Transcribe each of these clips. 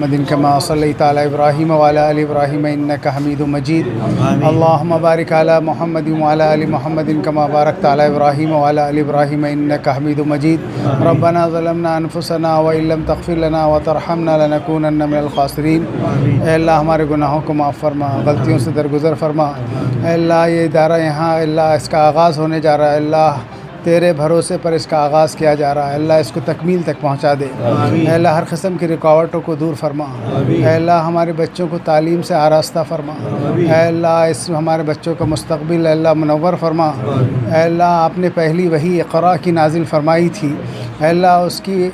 محمد كما صليت على إبراهيم وعلى آل إبراهيم إنك حميد مجيد اللهم بارك على محمد وعلى آل محمد كما باركت على إبراهيم وعلى آل إبراهيم إنك حميد مجيد ربنا ظلمنا أنفسنا وإن لم تغفر لنا وترحمنا لنكونن من الخاسرين اے اللہ ہمارے گناہوں کو معاف فرما، غلطیوں سے درگزر فرما۔ اے اللہ یہ ادارہ یہاں اللہ اس کا آغاز ہونے جا رہا ہے، اللہ تیرے بھروسے پر اس کا آغاز کیا جا رہا ہے، اللہ اس کو تکمیل تک پہنچا دے۔ اے اللہ ہر قسم کی رکاوٹوں کو دور فرما۔ اے اللہ ہمارے بچوں کو تعلیم سے آراستہ فرما۔ اے اللہ اس ہمارے بچوں کا مستقبل اے اللہ منور فرما۔ اے اللہ آپ نے پہلی وحی اقرا کی نازل فرمائی تھی، اے اللہ اس کی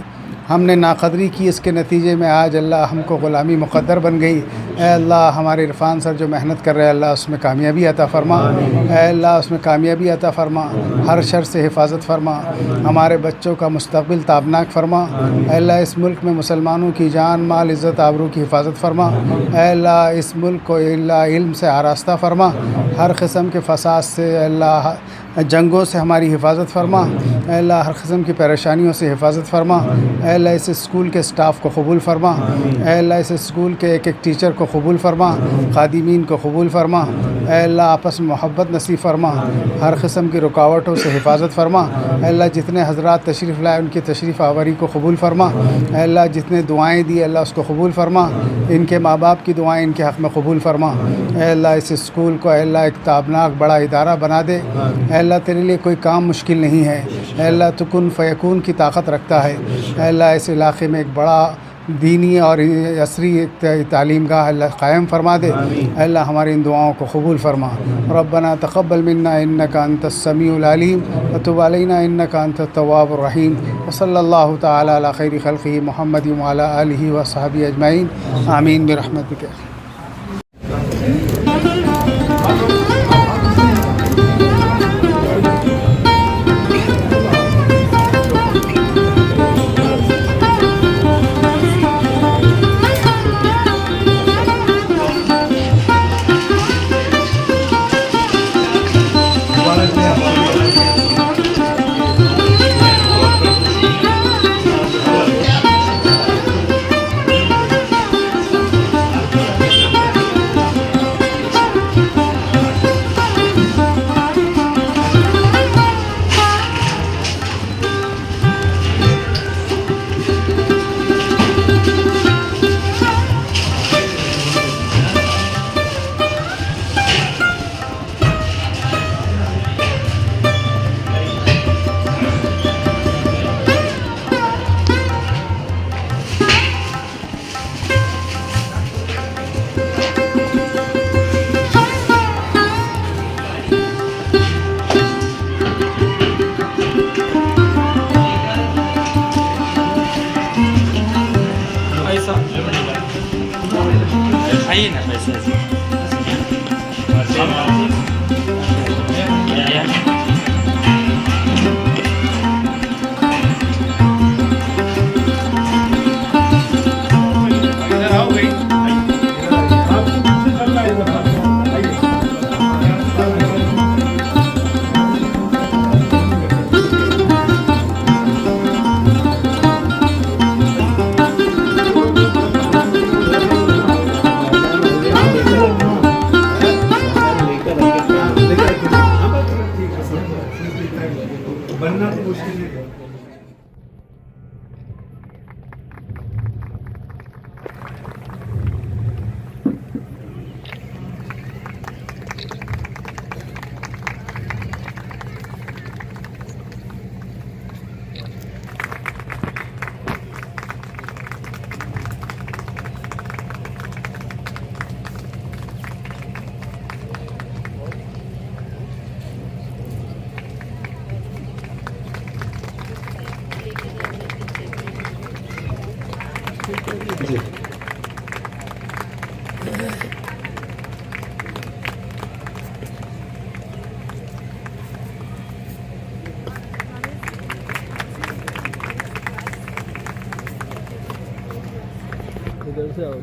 ہم نے ناقدری کی، اس کے نتیجے میں آج اللہ ہم کو غلامی مقدر بن گئی۔ اے اللہ ہمارے عرفان سر جو محنت کر رہے ہیں اللہ اس میں کامیابی عطا فرما۔ اے اللہ اس میں کامیابی عطا فرما، ہر شر سے حفاظت فرما، ہمارے بچوں کا مستقبل تابناک فرما۔ اے اللہ اس ملک میں مسلمانوں کی جان مال عزت آبرو کی حفاظت فرما۔ اے اللہ اس ملک کو اللہ علم سے آراستہ فرما، ہر قسم کے فساد سے اے اللہ جنگوں سے ہماری حفاظت فرما۔ اے اللہ ہر قسم کی پریشانیوں سے حفاظت فرما۔ اے اللہ اس اسکول کے سٹاف کو قبول فرما۔ اے اللہ اس اسکول کے ایک ایک ٹیچر کو قبول فرما، خادمین کو قبول فرما۔ اے اللہ آپس میں محبت نصیب فرما، ہر قسم کی رکاوٹوں سے حفاظت فرما۔ اے اللہ جتنے حضرات تشریف لائے ان کی تشریف آوری کو قبول فرما۔ اے اللہ جتنے دعائیں دی اللہ اس کو قبول فرما، ان کے ماں باپ کی دعائیں ان کے حق میں قبول فرما۔ اے اللہ اس اسکول کو اے اللہ ایک تابناک بڑا ادارہ بنا دے۔ اے اللہ تیرے لیے کوئی کام مشکل نہیں ہے، اے اللہ تو کن فیکون کی طاقت رکھتا ہے۔ اے اللہ اس علاقے میں ایک بڑا دینی اور عصری تعلیم گاہ اللہ قائم فرما دے۔ اے اللہ ہماری ان دعاؤں کو قبول فرما۔ ربنا تقبل منا انک انت السمیع العلیم وتب علینا انک انت التواب الرحیم وصلی اللہ تعالی علی خیر خلقہ محمد وعلی آلہ وصحبہ اجمعین آمین برحمتک۔ ادھر سے آؤ۔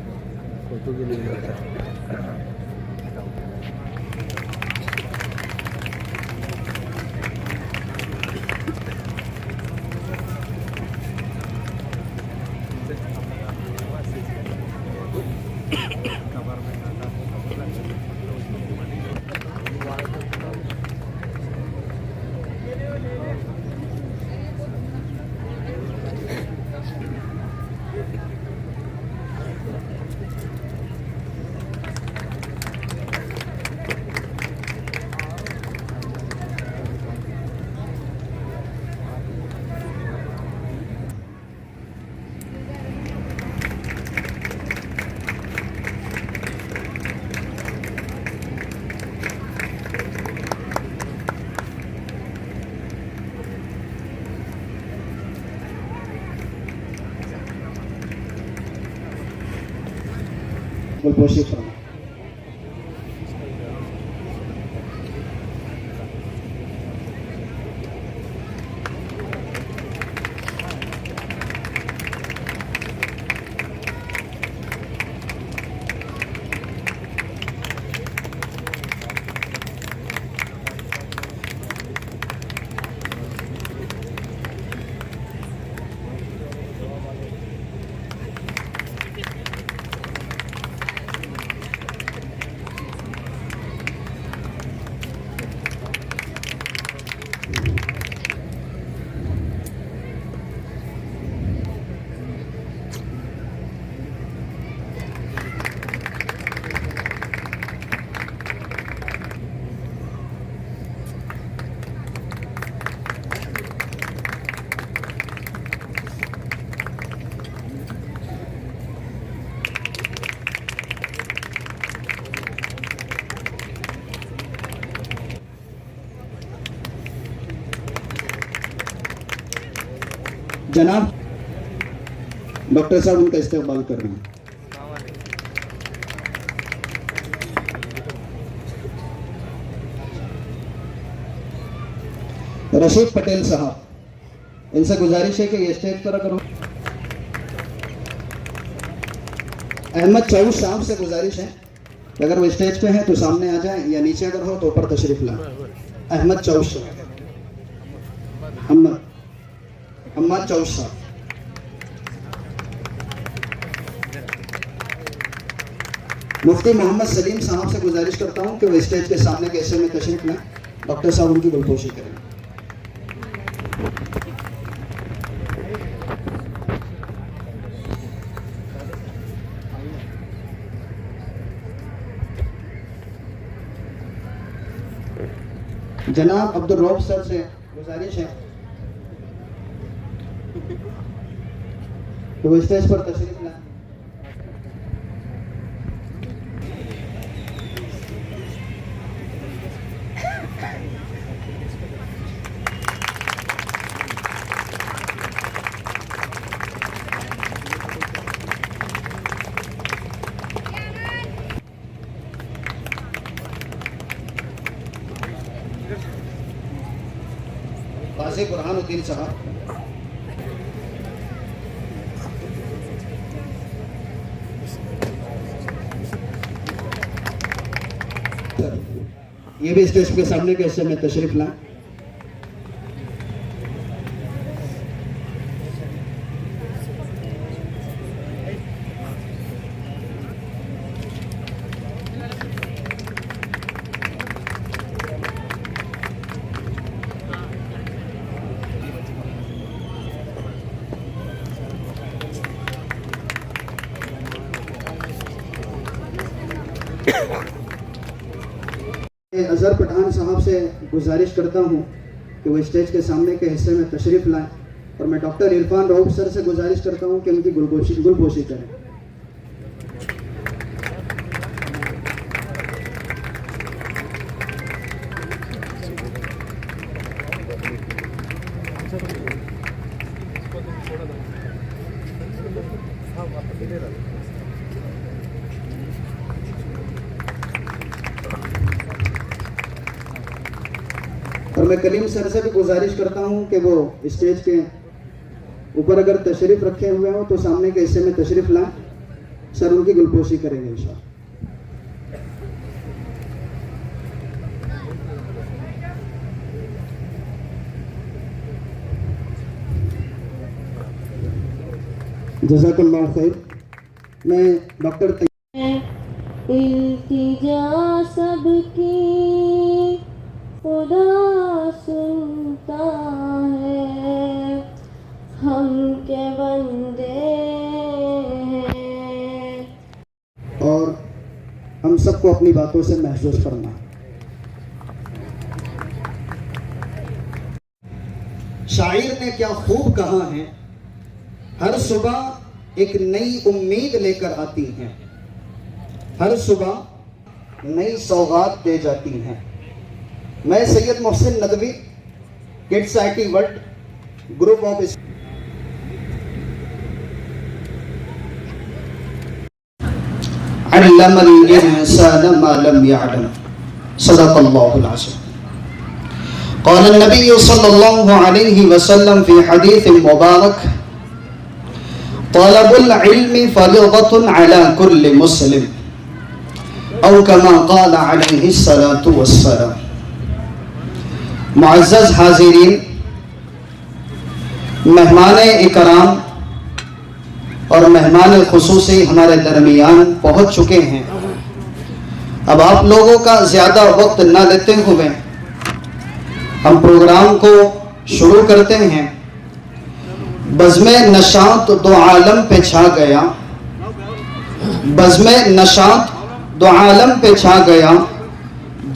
گلپوشی فرما. جناب ڈاکٹر صاحب ان کا استقبال کر رہے ہیں. رشید پٹیل صاحب، ان سے گزارش ہے کہ یہ اسٹیج پر اگر احمد چاؤس صاحب سے گزارش ہے کہ اگر وہ اسٹیج پہ ہیں تو سامنے آ جائیں، یا نیچے اگر ہو تو اوپر تشریف لائیں. احمد چاؤس صاحب، احمد چاؤس صاحب. مفتی محمد سلیم صاحب سے گزارش کرتا ہوں کہ وہ اسٹیج کے سامنے کے حصے میں تشریف لائیں. ڈاکٹر صاحب ان کی گلپوشی کریں. جناب عبد الرؤف سر سے گزارش ہے کہ وہ اسٹیج پر تشریف لائیں. قاضی برہان الدین صاحب، یہ بھی اسٹیج کے سامنے کے حصے میں تشریف لائیں. اظہر پٹھان صاحب سے گزارش کرتا ہوں کہ وہ اسٹیج کے سامنے کے حصے میں تشریف لائیں، اور میں ڈاکٹر عرفان رؤف سر سے گزارش کرتا ہوں کہ ان کی گلپوشی کریں. اور میں کلیم سر سے بھی گزارش کرتا ہوں کہ وہ اسٹیج کے اوپر اگر تشریف رکھے ہوئے ہوں تو سامنے کے حصے میں تشریف لائیں. سر ان کی گلپوشی کریں گے انشاءاللہ. جزاک اللہ خیر. میں ڈاکٹر التجا سب کی خدا سنتا ہے، ہم کے بندے ہیں. اور ہم سب کو اپنی باتوں سے محسوس کرنا. شاعر نے کیا خوب کہا ہے، ہر صبح ایک نئی امید لے کر آتی ہیں، ہر صبح نئی سوغات دے جاتی ہیں. میں Syed Mohsin Nadvi, kids I T world group of علم الانسان ما لم يعلم صدق اللہ العظیم. قال النبی صلی اللہ علیہ وسلم فی حدیث مبارک طلب العلم فریضۃ علی کل مسلم او کما قال علیہ الصلاۃ والسلام. معزز حاضرین، مہمان اکرام اور مہمان خصوصی ہمارے درمیان پہنچ چکے ہیں. اب آپ لوگوں کا زیادہ وقت نہ لیتے ہوئے ہم پروگرام کو شروع کرتے ہیں. بزم نشاط دو عالم پہ چھا گیا، بزم نشاط دو عالم پہ چھا گیا،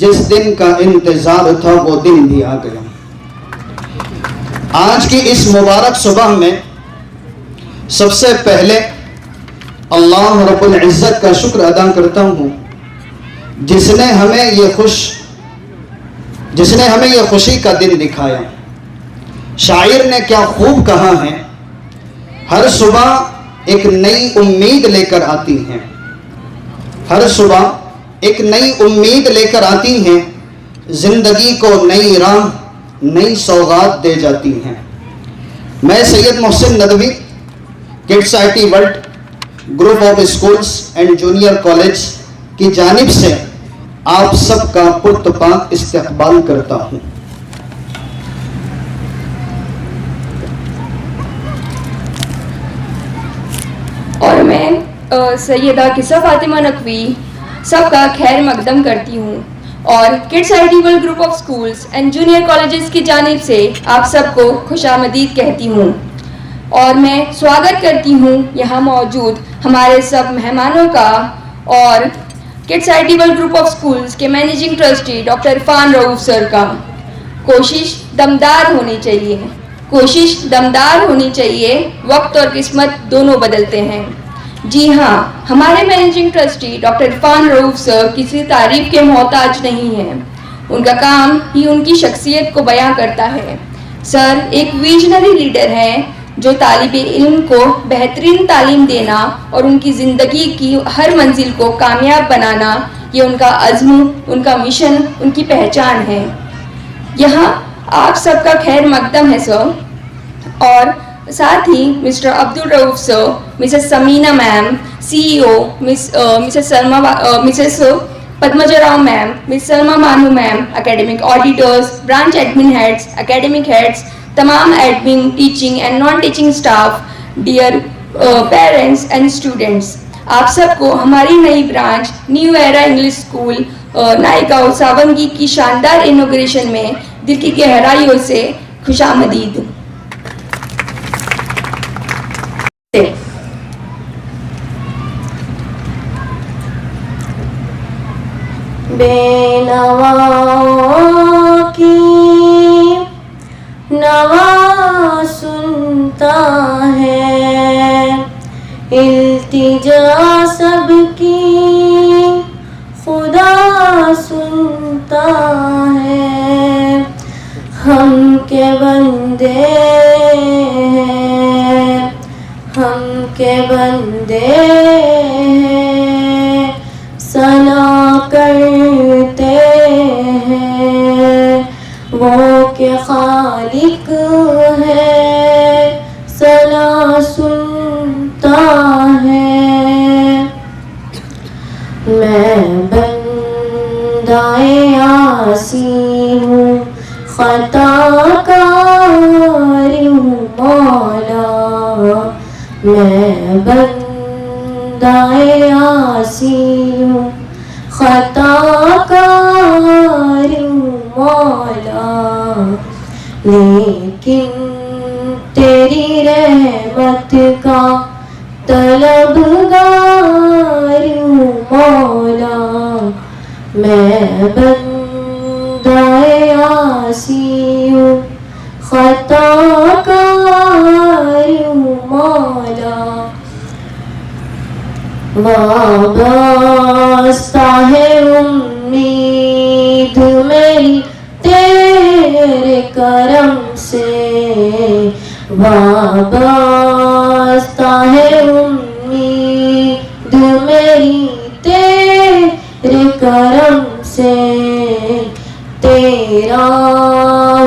جس دن کا انتظار تھا وہ دن بھی آ گیا. آج کی اس مبارک صبح میں سب سے پہلے اللہ رب العزت کا شکر ادا کرتا ہوں جس نے ہمیں یہ خوشی کا دن دکھایا. شاعر نے کیا خوب کہا ہے، ہر صبح ایک نئی امید لے کر آتی ہیں، ہر صبح ایک نئی امید لے کر آتی ہیں، زندگی کو نئی راہ نئی سوغات دے جاتی ہیں. میں Syed Mohsin Nadvi, kids I T world group of schools and junior college کی جانب سے آپ سب کا پرتپاک استقبال کرتا ہوں. اور میں سیدہ قصہ فاطمہ نقوی سب کا خیر مقدم کرتی ہوں اور kids I T world group of schools and junior colleges کی جانب سے آپ سب کو خوش آمدید کہتی ہوں. اور میں سواگت کرتی ہوں یہاں موجود ہمارے سب مہمانوں کا اور kids I T world group of schools کے مینیجنگ ٹرسٹی ڈاکٹر عرفان رؤوف سر کا. کوشش دمدار ہونی چاہیے، کوشش دمدار ہونی چاہیے، وقت اور قسمت دونوں بدلتے ہیں. جی ہاں، ہمارے مینیجنگ ٹرسٹی ڈاکٹر عرفان رؤوف سر کسی تعریف کے محتاج نہیں ہیں، ان کا کام ہی ان کی شخصیت کو بیان کرتا ہے. سر ایک ویژنری لیڈر ہیں جو طالب علم کو بہترین تعلیم دینا اور ان کی زندگی کی ہر منزل کو کامیاب بنانا، یہ ان کا عزم، ان کا مشن، ان کی پہچان ہے. یہاں آپ سب کا خیر مقدم ہے سر. اور ساتھ ہی mister Abdul Rauf sir, missus Samina ma'am, C E O, missus Padmaja Rao ma'am, miss Salma Mano ma'am, academic auditors, branch admin heads, academic heads, تمام admin, teaching and non teaching staff, dear parents and students, آپ سب کو ہماری نئی branch new era English school Naigaon Sawangi کی شاندار inauguration میں دل کی گہرائیوں سے خوش آمدید. بے نوا کی نوا سنتا ہے، التجا سب کی خدا سنتا ہے، ہم کے بندے ہیں، ہم کے بندے ہیں، ثنا کرتے ہیں وہ کہ خالق ہے، ثنا سنتا ہے عاصی ہوں خطا کار ہوں مولا میں بندہ عاصی ہوں خطا کار ہوں مولا لیکن تیری رحمت کا طلبگار ہوں مولا میں بندہ عاصی ہوں خطا کار ہوں مولا وابستہ ہے امید میری تیرے کرم سے وابستہ ہے امید میری تیرے کرم سے تیرا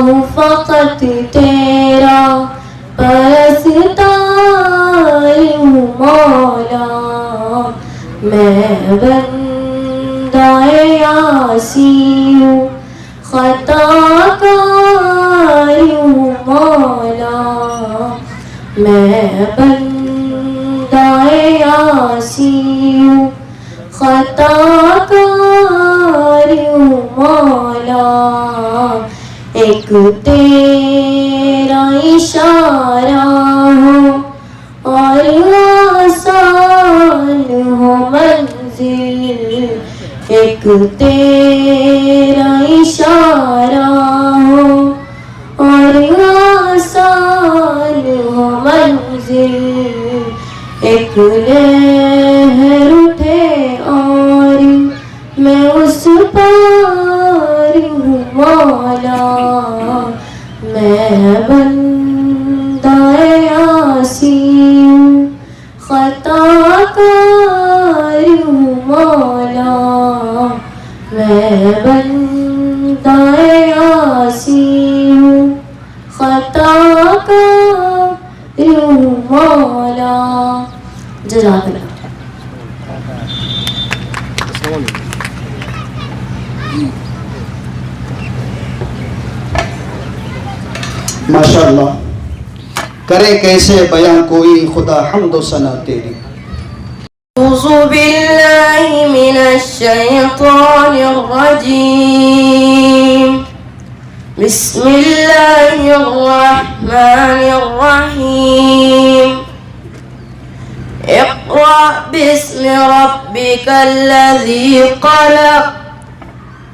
ہوں فقط تیرا پرستار ہوں مولا میں بندہ عاصی ہوں خطا کار ہوں مولا میں بندہ عاصی ہوں خطا کار ہوں مولا ایک تیرا اشارہ ہو اور آسان ہو منزل ایک تیرا اشارہ ہو اور آسان ہو منزل ایک لہر اٹھے اور میں اس پار ہوں مولا میں بندہ عاصی ہوں خطا کار ہوں مولا میں بندہ عاصی ہوں خطا کار ہوں مولا جزاک اللہ ماشاء اللہ کرے کیسے بیاں کوئی خدا حمد و ثنا تیری اعوذ باللہ من الشیطان الرجیم بسم اللہ الرحمن الرحیم اقرأ باسم ربک الذی خلق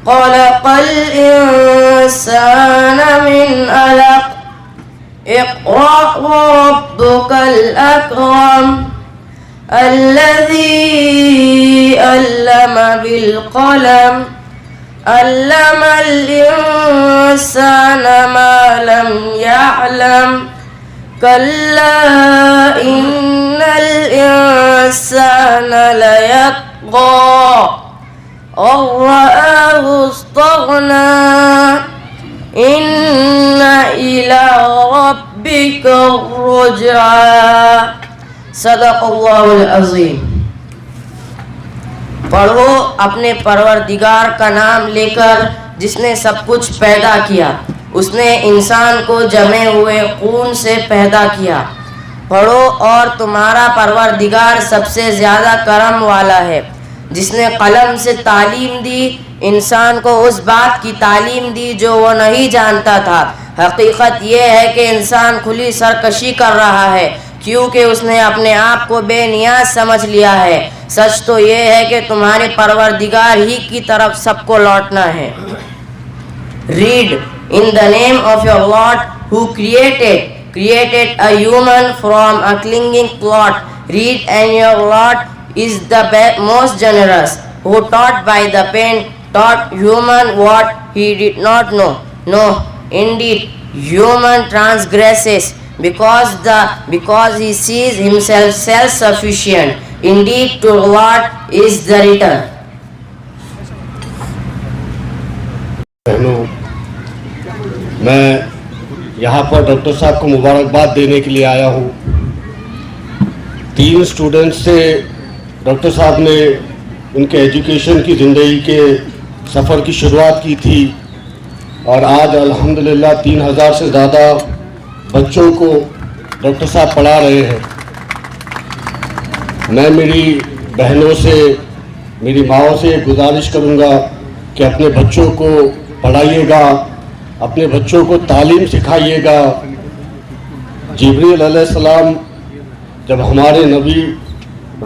خلق الإنسان من علق اقرأ وربك الأكرم الذي علم بالقلم علم الإنسان ما لم يعلم كلا إن الإنسان ليطغى أن رآه استغنى إن إلى ربك الرجعى صدق اللہ العظیم. پڑھو اپنے پروردگار کا نام لے کر جس نے سب کچھ پیدا کیا. اس نے انسان کو جمے ہوئے خون سے پیدا کیا. پڑھو اور تمہارا پروردگار سب سے زیادہ کرم والا ہے جس نے قلم سے تعلیم دی انسان کو اس بات کی تعلیم دی جو وہ نہیں جانتا تھا. حقیقت یہ ہے کہ انسان کھلی سرکشی کر رہا ہے کیونکہ اس نے اپنے آپ کو بے نیاز سمجھ لیا ہے. سچ تو یہ ہے کہ تمہارے پروردگار ہی کی طرف سب کو لوٹنا ہے. Read in the name of your Lord who created a human from a clinging clot. Read and your Lord is the most generous, who taught by the pen, taught human what he did not know. No, indeed, human transgresses because he sees himself self-sufficient. Indeed, to Lord is the return. میں یہاں پر doctor صاحب کو مبارکباد دینے کے لیے آیا ہوں. 3 اسٹوڈنٹس سے ڈاکٹر صاحب نے ان کے ایجوکیشن کی زندگی کے سفر کی شروعات کی تھی اور آج الحمدللہ 3000 سے زیادہ بچوں کو ڈاکٹر صاحب پڑھا رہے ہیں. میں میری بہنوں سے میری ماؤں سے گزارش کروں گا کہ اپنے بچوں کو پڑھائیے گا, اپنے بچوں کو تعلیم سکھائیے گا. جبریل علیہ السلام جب ہمارے نبی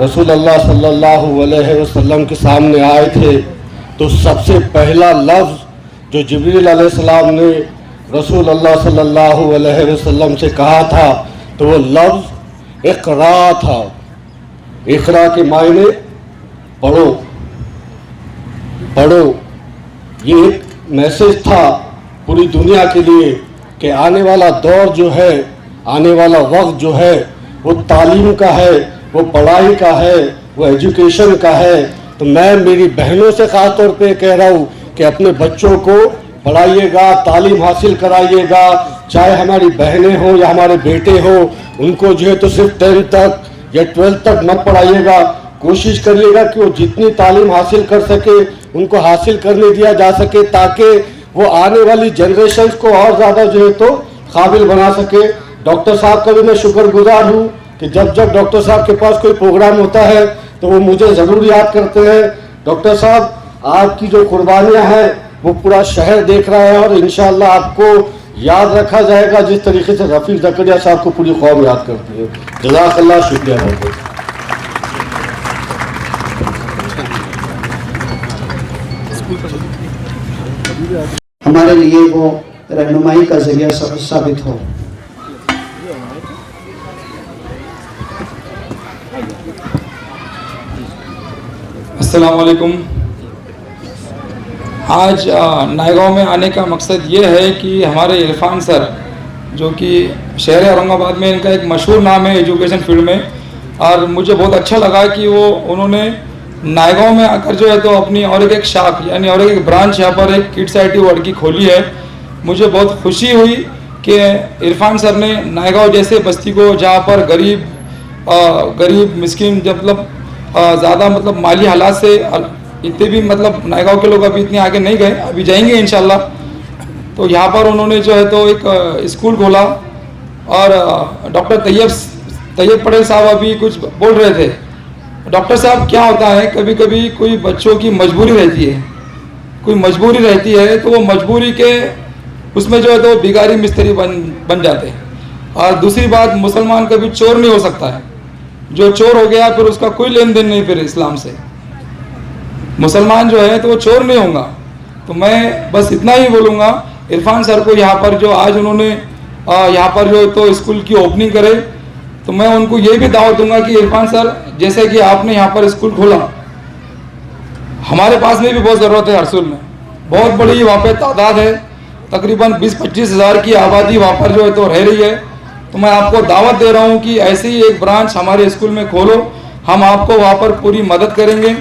رسول اللہ صلی اللہ علیہ وسلم کے سامنے آئے تھے تو سب سے پہلا لفظ جو جبریل علیہ السلام نے رسول اللہ صلی اللہ علیہ وسلم سے کہا تھا تو وہ لفظ اقرا تھا. اقرا کے معنی پڑھو پڑھو. یہ ایک میسج تھا پوری دنیا کے لیے کہ آنے والا دور جو ہے, آنے والا وقت جو ہے وہ تعلیم کا ہے, وہ پڑھائی کا ہے, وہ ایجوکیشن کا ہے. تو میں میری بہنوں سے خاص طور پہ کہہ رہا ہوں کہ اپنے بچوں کو پڑھائیے گا, تعلیم حاصل کرائیے گا. چاہے ہماری بہنیں ہوں یا ہمارے بیٹے ہوں, ان کو جو ہے تو صرف 10 تک یا 12 تک مت پڑھائیے گا. کوشش کریے گا کہ وہ جتنی تعلیم حاصل کر سکے ان کو حاصل کرنے دیا جا سکے تاکہ وہ آنے والی جنریشنز کو اور زیادہ جو ہے تو قابل بنا سکے. ڈاکٹر صاحب کا بھی میں شکر گزار ہوں کہ جب جب ڈاکٹر صاحب کے پاس کوئی پروگرام ہوتا ہے تو وہ مجھے ضرور یاد کرتے ہیں. ڈاکٹر صاحب آپ کی جو قربانیاں ہیں وہ پورا شہر دیکھ رہا ہے اور انشاءاللہ آپ کو یاد رکھا جائے گا جس طریقے سے رفیق زکریا صاحب کو پوری قوم یاد کرتی ہے. جزاک اللہ, شکریہ بہت بہت. ہمارے لیے وہ رہنمائی کا ذریعہ ثابت ہو. السلام علیکم. آج نائیگاؤں میں آنے کا مقصد یہ ہے کہ ہمارے عرفان سر جو کہ شہر اورنگ آباد میں ان کا ایک مشہور نام ہے ایجوکیشن فیلڈ میں, اور مجھے بہت اچھا لگا کہ انہوں نے نائیگاؤں میں آ کر جو ہے تو اپنی اور ایک شاخ یعنی اور ایک برانچ یہاں پر ایک کڈس آئی ٹی ورڈ کی کھولی ہے. مجھے بہت خوشی ہوئی کہ عرفان سر نے نائیگاؤں جیسے بستی کو جہاں پر غریب مسکین جب زیادہ مالی حالات سے اتنے بھی نائیگاؤں کے لوگ ابھی اتنے آگے نہیں گئے, ابھی جائیں گے انشاءاللہ. تو یہاں پر انہوں نے جو ہے تو ایک اسکول کھولا اور ڈاکٹر طیب پٹیل صاحب ابھی کچھ بول رہے تھے. ڈاکٹر صاحب کیا ہوتا ہے کبھی کبھی کوئی بچوں کی مجبوری رہتی ہے تو وہ مجبوری کے اس میں جو ہے تو بھکاری مستری بن جاتے ہیں. اور دوسری بات, مسلمان کبھی چور نہیں ہو سکتا ہے. جو چور ہو گیا پھر اس کا کوئی لین دین نہیں پھر اسلام سے. مسلمان جو ہے تو وہ چور نہیں ہوں گا. تو میں بس اتنا ہی بولوں گا عرفان سر کو یہاں پر جو آج انہوں نے یہاں پر جو تو اسکول کی اوپننگ کرے تو میں ان کو یہ بھی دعوت دوں گا کہ عرفان سر جیسے کہ آپ نے یہاں پر اسکول کھولا, ہمارے پاس میں بھی بہت ضرورت ہے. ہرسول میں بہت بڑی وہاں پہ تعداد ہے, تقریباً 20-25 ہزار کی آبادی وہاں پر جو ہے تو رہ رہی ہے. تو میں آپ کو دعوت دے رہا ہوں کہ ایسی ہی ایک برانچ ہمارے اسکول میں کھولو, ہم آپ کو وہاں پر پوری مدد کریں گے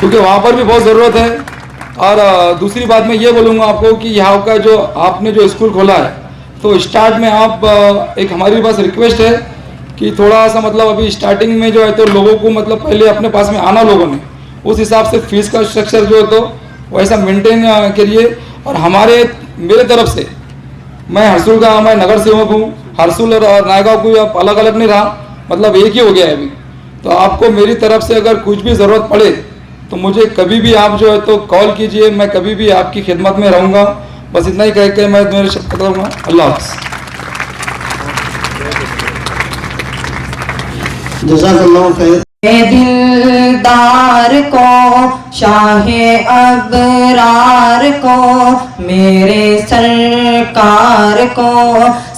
کیونکہ وہاں پر بھی بہت ضرورت ہے. اور دوسری بات میں یہ بولوں گا آپ کو کہ یہاں کا جو آپ نے جو اسکول کھولا ہے تو اسٹارٹ میں آپ ایک ہماری بس ریکویسٹ ہے کہ تھوڑا سا ابھی اسٹارٹنگ میں جو ہے تو لوگوں کو پہلے اپنے پاس میں آنا, لوگوں نے اس حساب سے فیس کا اسٹرکچر جو ہے تو ویسا مینٹین کریے. اور میرے طرف سے میں ہرسول کا میں نگر سیوک ہوں, ہرسول اور نائیگاؤں کوئی اب الگ الگ نہیں رہا, ایک ہی ہو گیا ہے ابھی. تو آپ کو میری طرف سے اگر کچھ بھی ضرورت پڑے تو مجھے کبھی بھی آپ جو ہے تو کال کیجئے, میں کبھی بھی آپ کی خدمت میں رہوں گا. بس اتنا ہی کہہ کے میں میرے شب کروں گا. اللہ حافظ. جزاک اللہ خیر. دلدار کو شاہ ابرار کو میرے سرکار کو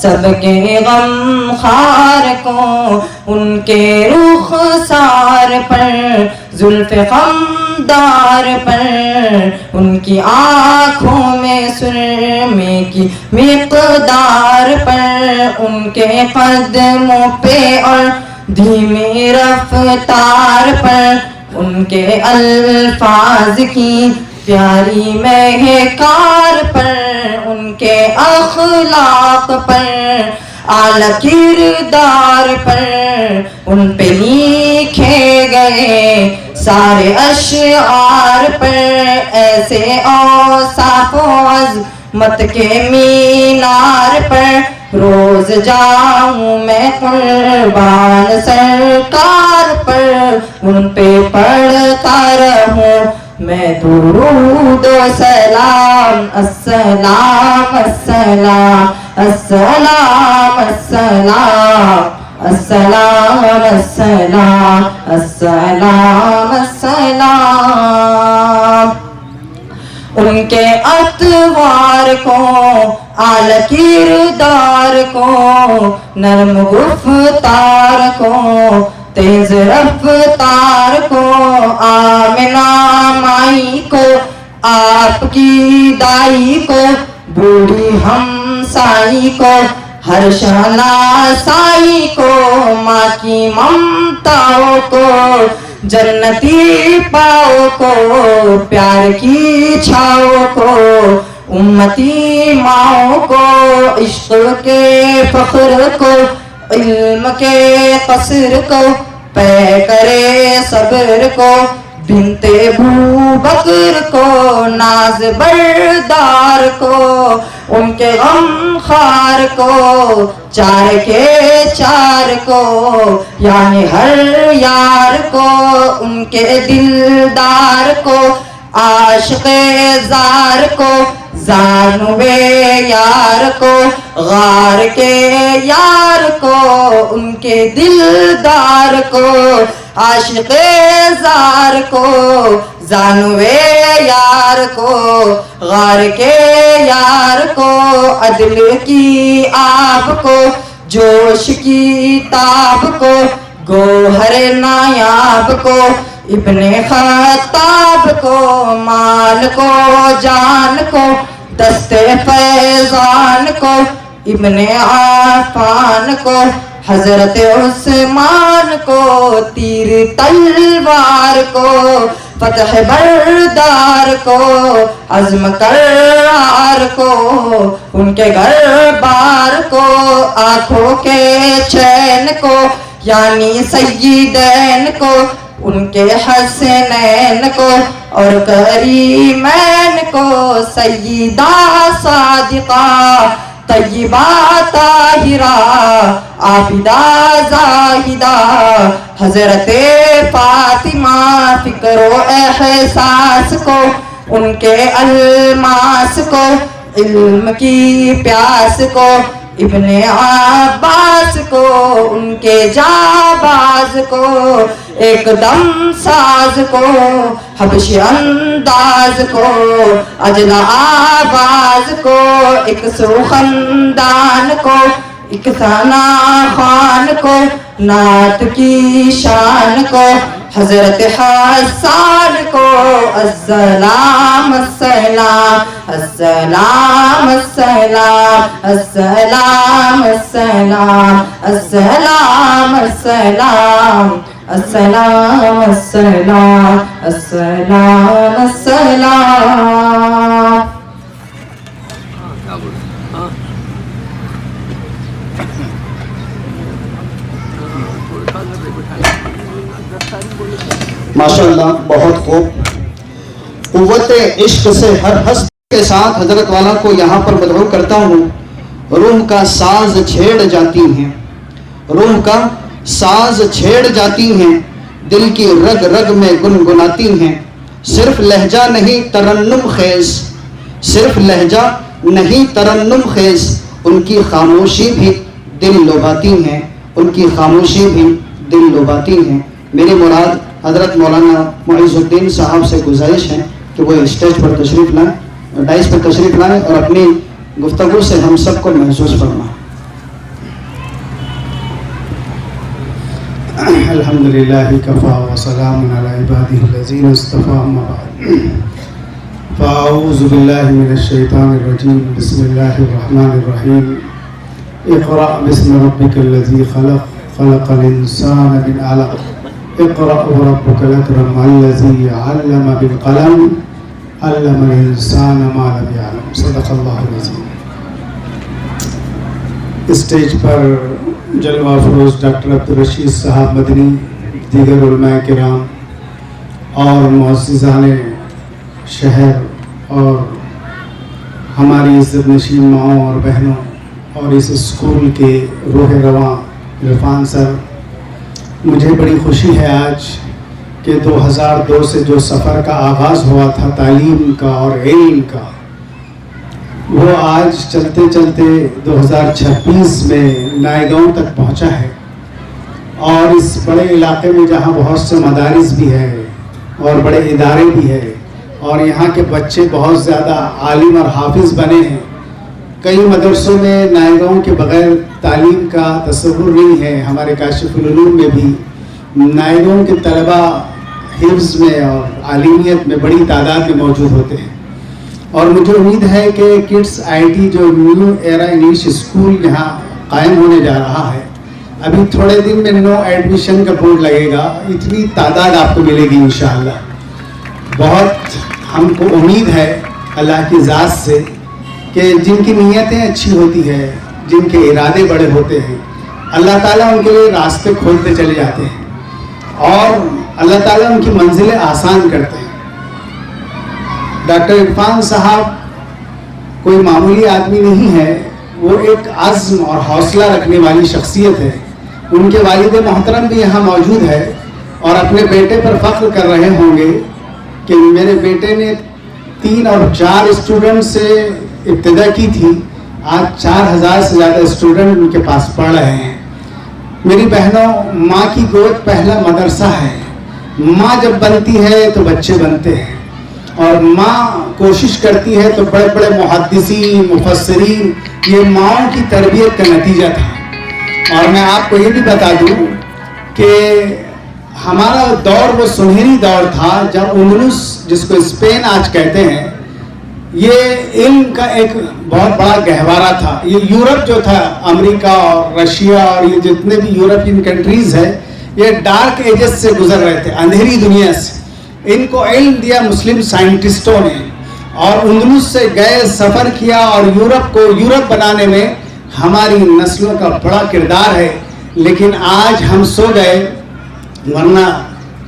سب کے غم خار کو ان کے رخسار پر زلف خمدار پر ان کی آنکھوں میں سرمے کی مقدار پر ان کے قدموں پہ اور دھیمی رفتار پر ان کے الفاظ کی پیاری مہکار پر ان کے اخلاق پر اعلیٰ کردار پر ان پہ لکھے گئے سارے اشعار پر ایسے اوصاف مت کے مینار پر روز جاؤں میں قربان سرکار پر، ان پہ پڑھتا رہوں میں درود و سلام، السلام السلام السلام السلام السلام السلام السلام السلام۔ ان کے اطوار کو، اعلی کردار کو، نرم گفتار کو، تیز رفتار کو، آمنہ مائی کو، آپ کی دائی کو، بوڑھی ہمسائی کو، ہر شناسائی کو، ماں کی ممتاؤں کو، جنتی پاؤں کو، پیار کی چھاؤں کو، امتی ماؤں کو، عشق کے فخر کو، علم کے قصر کو، پے کرے صبر کو، بنت ابو بکر کو، ناز بردار کو، ان کے غم خار کو، چار کے چار کو، یعنی ہر یار کو، ان کے دلدار کو، عاشق زار کو، زانوے یار کو، غار کے یار کو، ان کے دلدار کو، عاشق زار کو، زانوے یار کو، غار کے یار کو، عدل کی آب کو، جوش کی تاب کو، گوہر نایاب کو، ابن خطاب کو، مال کو، جان کو، دست فیضان کو، ابن عفان کو، حضرت عثمان کو، تیر تلوار کو، فتح بردار کو، عزم کرار کو، ان کے گھر بار کو، آنکھوں کے چین کو، یعنی سیدین کو، ان کے حسنین کو، اور کریمین کو، سیدہ صادقہ، طیبہ طاہرہ، عابدہ زاہدہ، حضرت فاطمہ، فکر و احساس کو، ان کے الماس کو، علم کی پیاس کو، ابن عباس کو، ان کے جاباز کو، ایک دم ساز کو، حبشی انداز کو، اجلا آواز کو، ایک سو خاندان کو، ایک ثنا خان کو، نعت کی شان کو، حضرت حسان کو، السلام السلام السلام السلام السلام السلام السلام السلام السلام السلام السلام السلام۔ ماشاءاللہ بہت خوب۔ قوت عشق سے ہر ہست کے ساتھ حضرت والا کو یہاں پر مدعو کرتا ہوں۔ روح کا ساز چھیڑ جاتی ہیں، روح کا ساز چھیڑ جاتی ہیں، دل کی رگ رگ میں گنگناتی ہیں۔ صرف لہجہ نہیں ترنم خیز، صرف لہجہ نہیں ترنم خیز، ان کی خاموشی بھی دل لباتی ہیں، ان کی خاموشی بھی دل لباتی ہیں۔ میری مراد حضرت مولانا معیز الدین صاحب سے گزارش ہے کہ وہ اسٹیج پر تشریف لائیں، ڈائس پر تشریف لائیں اور اپنی گفتگو سے ہم سب کو محسوس فرمائیں۔ الحمدللہ کفا وسلام علی عبادہ الذین اصطفیٰ، اما بعد فاعوذ باللہ من الشیطان الرجیم، بسم اللہ الرحمن الرحیم۔ اقرأ باسم ربک الذی خلق، خلق الانسان من علق، اقرأ وربك الأكرم الذي علم بالقلم علم الإنسان ما لم يعلم، صدق اللہ العظیم۔ اسٹیج پر جلوہ افروز ڈاکٹر عبدالرشید صاحب مدنی، دیگر علماء کرام اور معززان شہر اور ہماری عزت نشین ماؤں اور بہنوں اور اس اسکول کے روح رواں عرفان سر، مجھے بڑی خوشی ہے آج کہ 2002 سے جو سفر کا آغاز ہوا تھا تعلیم کا اور علم کا، وہ آج چلتے چلتے 2026 میں نائیگاؤں تک پہنچا ہے. اور اس بڑے علاقے میں جہاں بہت سے مدارس بھی ہے اور بڑے ادارے بھی ہے اور یہاں کے بچے بہت زیادہ عالم اور حافظ بنے ہیں. کئی مدرسوں میں نائیگاؤں کے بغیر تعلیم کا تصور نہیں ہے. ہمارے کاشف العلوم میں بھی نائیگاؤں کے طلبہ حفظ میں اور عالمیت میں بڑی تعداد میں موجود ہوتے ہیں. اور مجھے امید ہے کہ کڈس IIT جو نیو ایرا انگلش اسکول یہاں قائم ہونے جا رہا ہے، ابھی تھوڑے دن میں نو ایڈمیشن کا بورڈ لگے گا. اتنی تعداد آپ کو ملے گی انشاءاللہ. بہت ہم کو امید ہے اللہ کی ذات سے کہ جن کی نیتیں اچھی ہوتی ہے، جن کے ارادے بڑے ہوتے ہیں، اللہ تعالیٰ ان کے لیے راستے کھولتے چلے جاتے ہیں اور اللہ تعالیٰ ان کی منزلیں آسان کرتے ہیں. ڈاکٹر عرفان صاحب کوئی معمولی آدمی نہیں ہے، وہ ایک عزم اور حوصلہ رکھنے والی شخصیت ہے. ان کے والد محترم بھی یہاں موجود ہے اور اپنے بیٹے پر فخر کر رہے ہوں گے کہ میرے بیٹے نے 3 اور 4 اسٹوڈنٹ سے ابتدا کی تھی، آج 4000 سے زیادہ اسٹوڈنٹ ان کے پاس پڑھ رہے ہیں. میری بہنوں، ماں کی گود پہلا مدرسہ ہے. ماں جب بنتی ہے تو بچے بنتے ہیں اور ماں کوشش کرتی ہے تو بڑے بڑے محدثین، مفسرین، یہ ماؤں کی تربیت کا نتیجہ تھا. اور میں آپ کو یہ بھی بتا دوں کہ ہمارا دور وہ سنہری دور تھا جب اندلس، جس کو اسپین آج کہتے ہیں، یہ علم کا ایک بہت بڑا گہوارہ تھا. یہ یورپ جو تھا، امریکہ اور رشیا اور یہ جتنے بھی یورپین کنٹریز ہیں، یہ ڈارک ایجز سے گزر رہے تھے، اندھیری دنیا سے. ان کو علم دیا مسلم سائنٹسٹوں نے اور اندلس سے گئے، سفر کیا اور یورپ کو یورپ بنانے میں ہماری نسلوں کا بڑا کردار ہے. لیکن آج ہم سو گئے، ورنہ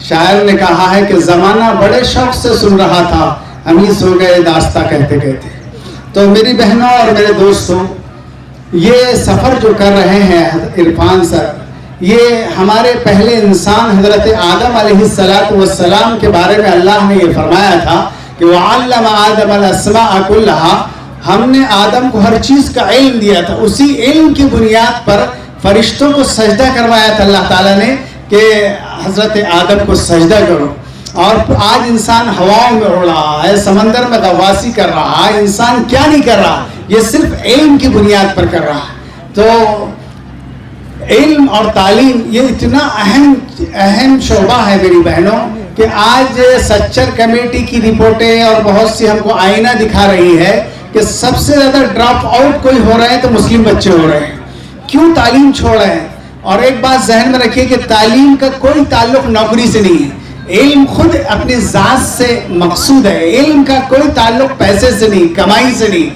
شاعر نے کہا ہے کہ زمانہ بڑے شوق سے سن رہا تھا، ہم ہی سو گئے داستہ کہتے کہتے. تو میری بہنوں اور میرے دوستوں، یہ سفر جو کر رہے ہیں عرفان سر، یہ ہمارے پہلے انسان حضرت آدم علیہ السلام کے بارے میں اللہ نے یہ فرمایا تھا کہ وَعَلَّمَ آدَمَ الْأَسْمَاءَ كُلَّهَا، ہم نے آدم کو ہر چیز کا علم دیا تھا. اسی علم کی بنیاد پر فرشتوں کو سجدہ کروایا تھا اللہ تعالیٰ نے کہ حضرت آدم کو سجدہ کرو. اور آج انسان ہواؤں میں اڑ رہا ہے، سمندر میں غواصی کر رہا ہے. انسان کیا نہیں کر رہا، یہ صرف علم کی بنیاد پر کر رہا ہے. تو علم اور تعلیم یہ اتنا اہم شعبہ ہے میری بہنوں کہ آج سچر کمیٹی کی رپورٹیں اور بہت سی ہم کو آئینہ دکھا رہی ہے کہ سب سے زیادہ ڈراپ آؤٹ کوئی ہو رہے ہیں تو مسلم بچے ہو رہے ہیں. کیوں؟ تعلیم چھوڑ رہے ہیں. اور ایک بات ذہن میں رکھیے کہ تعلیم کا کوئی تعلق نوکری سے نہیں ہے. علم خود اپنی ذات سے مقصود ہے. علم کا کوئی تعلق پیسے سے نہیں، کمائی سے نہیں.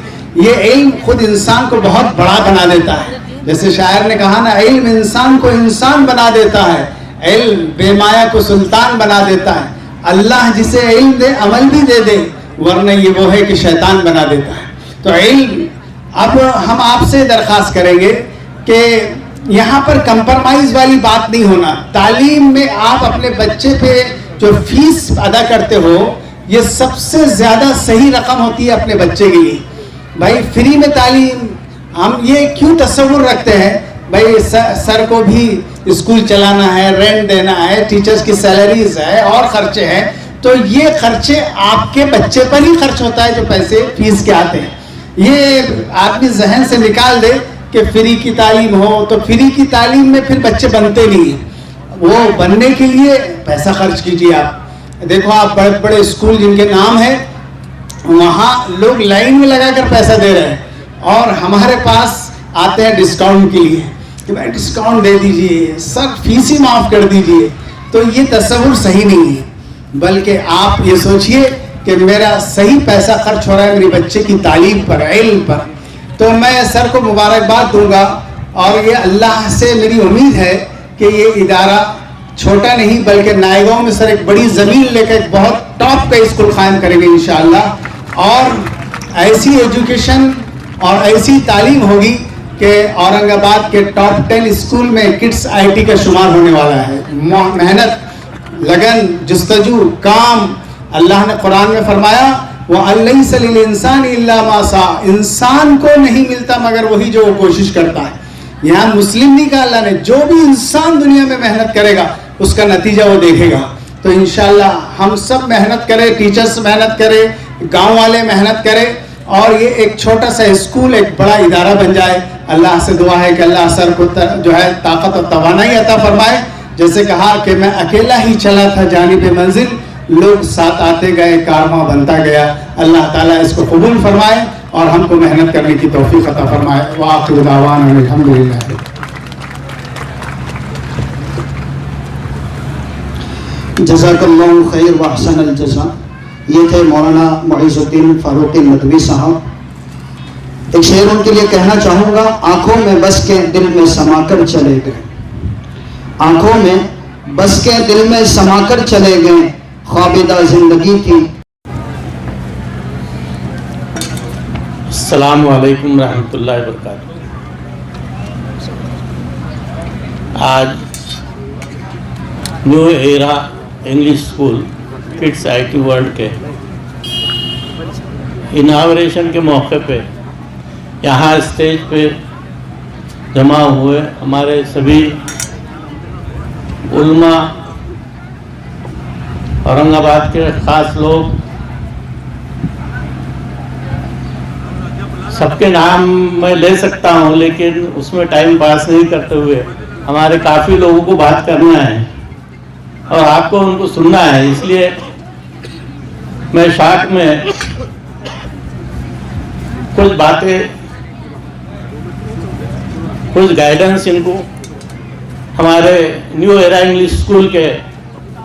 یہ علم خود انسان کو بہت بڑا بنا دیتا ہے. جیسے شاعر نے کہا نا، علم انسان کو انسان بنا دیتا ہے، علم بے مایا کو سلطان بنا دیتا ہے. اللہ جسے علم دے عمل بھی دے دے، ورنہ یہ وہ ہے کہ شیطان بنا دیتا ہے. تو علم، اب ہم آپ سے درخواست کریں گے کہ یہاں پر کمپرمائز والی بات نہیں ہونا. تعلیم میں آپ اپنے بچے پہ جو فیس ادا کرتے ہو، یہ سب سے زیادہ صحیح رقم ہوتی ہے اپنے بچے کے لیے. بھائی فری میں تعلیم، ہم یہ کیوں تصور رکھتے ہیں بھائی سر کو بھی اسکول چلانا ہے، رینٹ دینا ہے، ٹیچرز کی سیلریز ہے اور خرچے ہیں. تو یہ خرچے آپ کے بچے پر ہی خرچ ہوتا ہے جو پیسے فیس کے آتے ہیں. یہ آدمی ذہن سے نکال دے کہ فری کی تعلیم ہو، تو فری کی تعلیم میں پھر بچے بنتے نہیں ہیں. وہ بننے کے لیے پیسہ خرچ کیجیے. آپ دیکھو، آپ بڑے بڑے اسکول جن کے نام ہے، وہاں لوگ لائن میں لگا کر پیسہ دے رہے ہیں اور ہمارے پاس آتے ہیں ڈسکاؤنٹ کے لیے کہ بھائی ڈسکاؤنٹ دے دیجئے، سر فیس ہی معاف کر دیجئے. تو یہ تصور صحیح نہیں ہے، بلکہ آپ یہ سوچئے کہ میرا صحیح پیسہ خرچ ہو رہا ہے میری بچے کی تعلیم پر، علم پر. تو میں سر کو مبارکباد دوں گا اور یہ اللہ سے میری امید ہے کہ یہ ادارہ چھوٹا نہیں بلکہ نائیگاؤں میں سر ایک بڑی زمین لے کر ایک بہت ٹاپ کا اسکول قائم کریں گے انشاءاللہ. اور ایسی ایجوکیشن اور ایسی تعلیم ہوگی کہ اورنگ آباد کے ٹاپ 10 اسکول میں کڈس IIT کا شمار ہونے والا ہے. محنت، لگن، جستجو، کام. اللہ نے قرآن میں فرمایا وَأَلَّيْسَ لِلْإِنسَانِ إِلَّا مَا سَعَى، انسان کو نہیں ملتا مگر وہی جو وہ کوشش کرتا ہے. یہاں مسلم نہیں کہا اللہ نے، جو بھی انسان دنیا میں محنت کرے گا اس کا نتیجہ وہ دیکھے گا. تو انشاءاللہ ہم سب محنت کریں، ٹیچرز محنت کریں، گاؤں والے محنت کریں، اور یہ ایک چھوٹا سا اسکول ایک بڑا ادارہ بن جائے. اللہ سے دعا ہے کہ اللہ سر کو جو ہے طاقت اور توانائی عطا فرمائے. جیسے کہا کہ میں اکیلا ہی چلا تھا جانب منزل، لوگ ساتھ آتے گئے، کارواں بنتا گیا. اللہ تعالیٰ اس کو قبول فرمائے اور ہم کو محنت کرنے کی توفیق عطا فرمائے. وآخر دعوانا الحمدللہ. جزاک اللہ خیر و احسن الجزا. یہ تھے مولانا معیز الدین فاروقی ندوی صاحب. ایک شعر ان کے لیے کہنا چاہوں گا. آنکھوں میں بس کے دل میں سما کر چلے گئے، آنکھوں میں بس کے دل میں سما کر چلے گئے، خوابیدہ زندگی تھی. السلام علیکم ورحمۃ اللہ وبرکاتہ. آج new era English school kids IIT world کے اناگوریشن کے موقع پہ یہاں اسٹیج پہ جمع ہوئے ہمارے سبھی علماء، اورنگ آباد کے خاص لوگ. سب کے نام میں لے سکتا ہوں لیکن اس میں ٹائم پاس نہیں کرتے ہوئے ہمارے کافی لوگوں کو بات کرنا ہے اور آپ کو ان کو سننا ہے، اس لیے میں شارٹ میں کچھ باتیں، کچھ گائیڈنس ان کو ہمارے نیو ایرا انگلش اسکول کے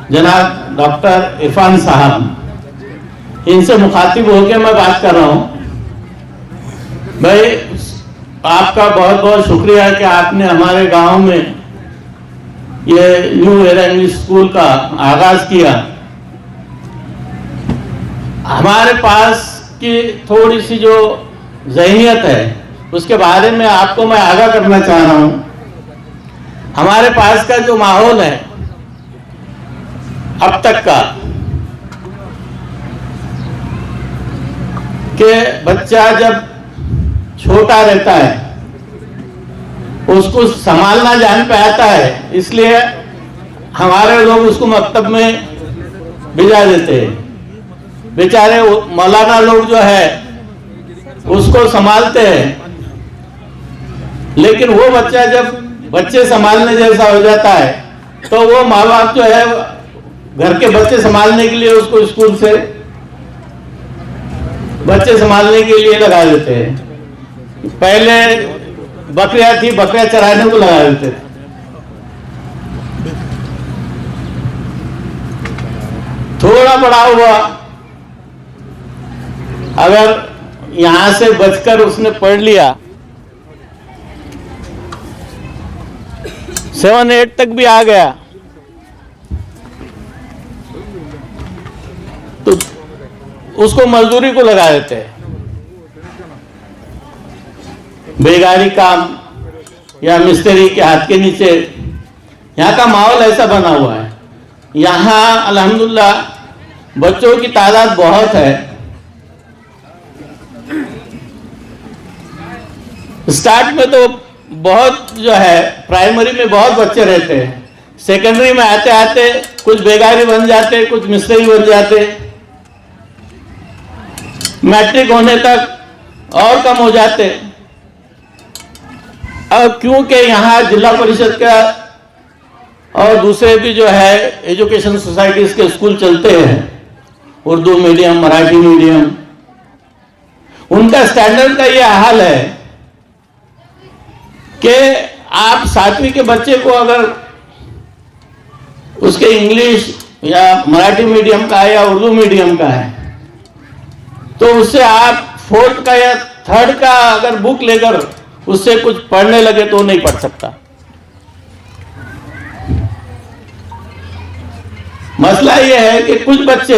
جناب ڈاکٹر عرفان صاحب، ان سے مخاطب ہو کے میں بات کر رہا ہوں. بھائی آپ کا بہت بہت شکریہ کہ آپ نے ہمارے گاؤں میں یہ نیو ایرا انگلش اسکول کا آغاز کیا. ہمارے پاس کی تھوڑی سی جو ذہنیت ہے اس کے بارے میں آپ کو میں آگاہ کرنا چاہ رہا ہوں. ہمارے پاس کا جو ماحول ہے اب تک کا کہ بچہ جب چھوٹا رہتا ہے اس کو سنبھالنا جان پہ آتا ہے، اس لیے ہمارے لوگ اس کو مکتب میں بھیجا دیتے ہیں. بیچارے مولانا لوگ جو ہے اس کو سنبھالتے ہیں، لیکن وہ بچہ جب بچے سنبھالنے جیسا ہو جاتا ہے تو وہ ماں باپ جو ہے گھر کے بچے سنبھالنے کے لیے اس کو اسکول سے بچے سنبھالنے کے لیے لگا دیتے ہیں. پہلے بکریاں تھی، بکریاں چرانے کو لگا دیتے تھے. تھوڑا بڑا ہوا، اگر یہاں سے بچ کر اس نے پڑھ لیا 7-8 تک بھی آ گیا تو اس کو مزدوری کو لگا دیتے ہیں. بیگاری کام یا مستری کے ہاتھ کے نیچے. یہاں کا ماحول ایسا بنا ہوا ہے. یہاں الحمدللہ بچوں کی تعداد بہت ہے. اسٹارٹ میں تو بہت جو ہے پرائمری میں بہت بچے رہتے ہیں، سیکنڈری میں آتے آتے کچھ بیگاری بن جاتے، کچھ مستری بن جاتے، میٹرک ہونے تک اور کم ہو جاتے. اور کیونکہ یہاں ضلع پریشد کا اور دوسرے بھی جو ہے ایجوکیشن سوسائٹیز کے اسکول چلتے ہیں، اردو میڈیم، مراٹھی میڈیم، ان کا اسٹینڈرڈ کا یہ حال ہے کہ آپ 7ویں کے بچے کو اگر اس کے انگلش یا مراٹھی میڈیم کا ہے یا اردو میڈیم کا ہے تو اس سے آپ 4th کا یا 3rd کا اگر بک لے کر اس سے کچھ پڑھنے لگے تو نہیں پڑھ سکتا. مسئلہ یہ ہے کہ کچھ بچے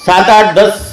7, 8, 10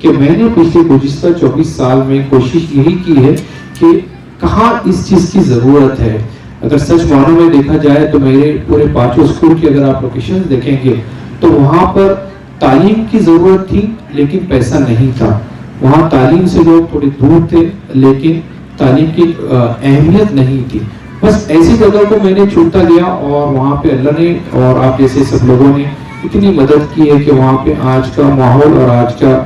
کہ میں نے پچھلے گزشتہ 24 سال میں کوشش یہی کی ہے کہ کہاں اس چیز کی ضرورت ہے. اگر سچ معنوں میں دیکھا جائے تو میرے پورے 5 اسکول کی اگر آپ لوکیشن دیکھیں گے تو وہاں پر تعلیم کی ضرورت تھی لیکن پیسہ نہیں تھا. وہاں تعلیم سے لوگ تھوڑے دور تھے لیکن تعلیم کی اہمیت نہیں تھی. بس ایسی جگہ کو میں نے چنتا گیا اور وہاں پہ اللہ نے اور آپ جیسے سب لوگوں نے اتنی مدد کی ہے کہ وہاں پہ آج کا ماحول اور آج کا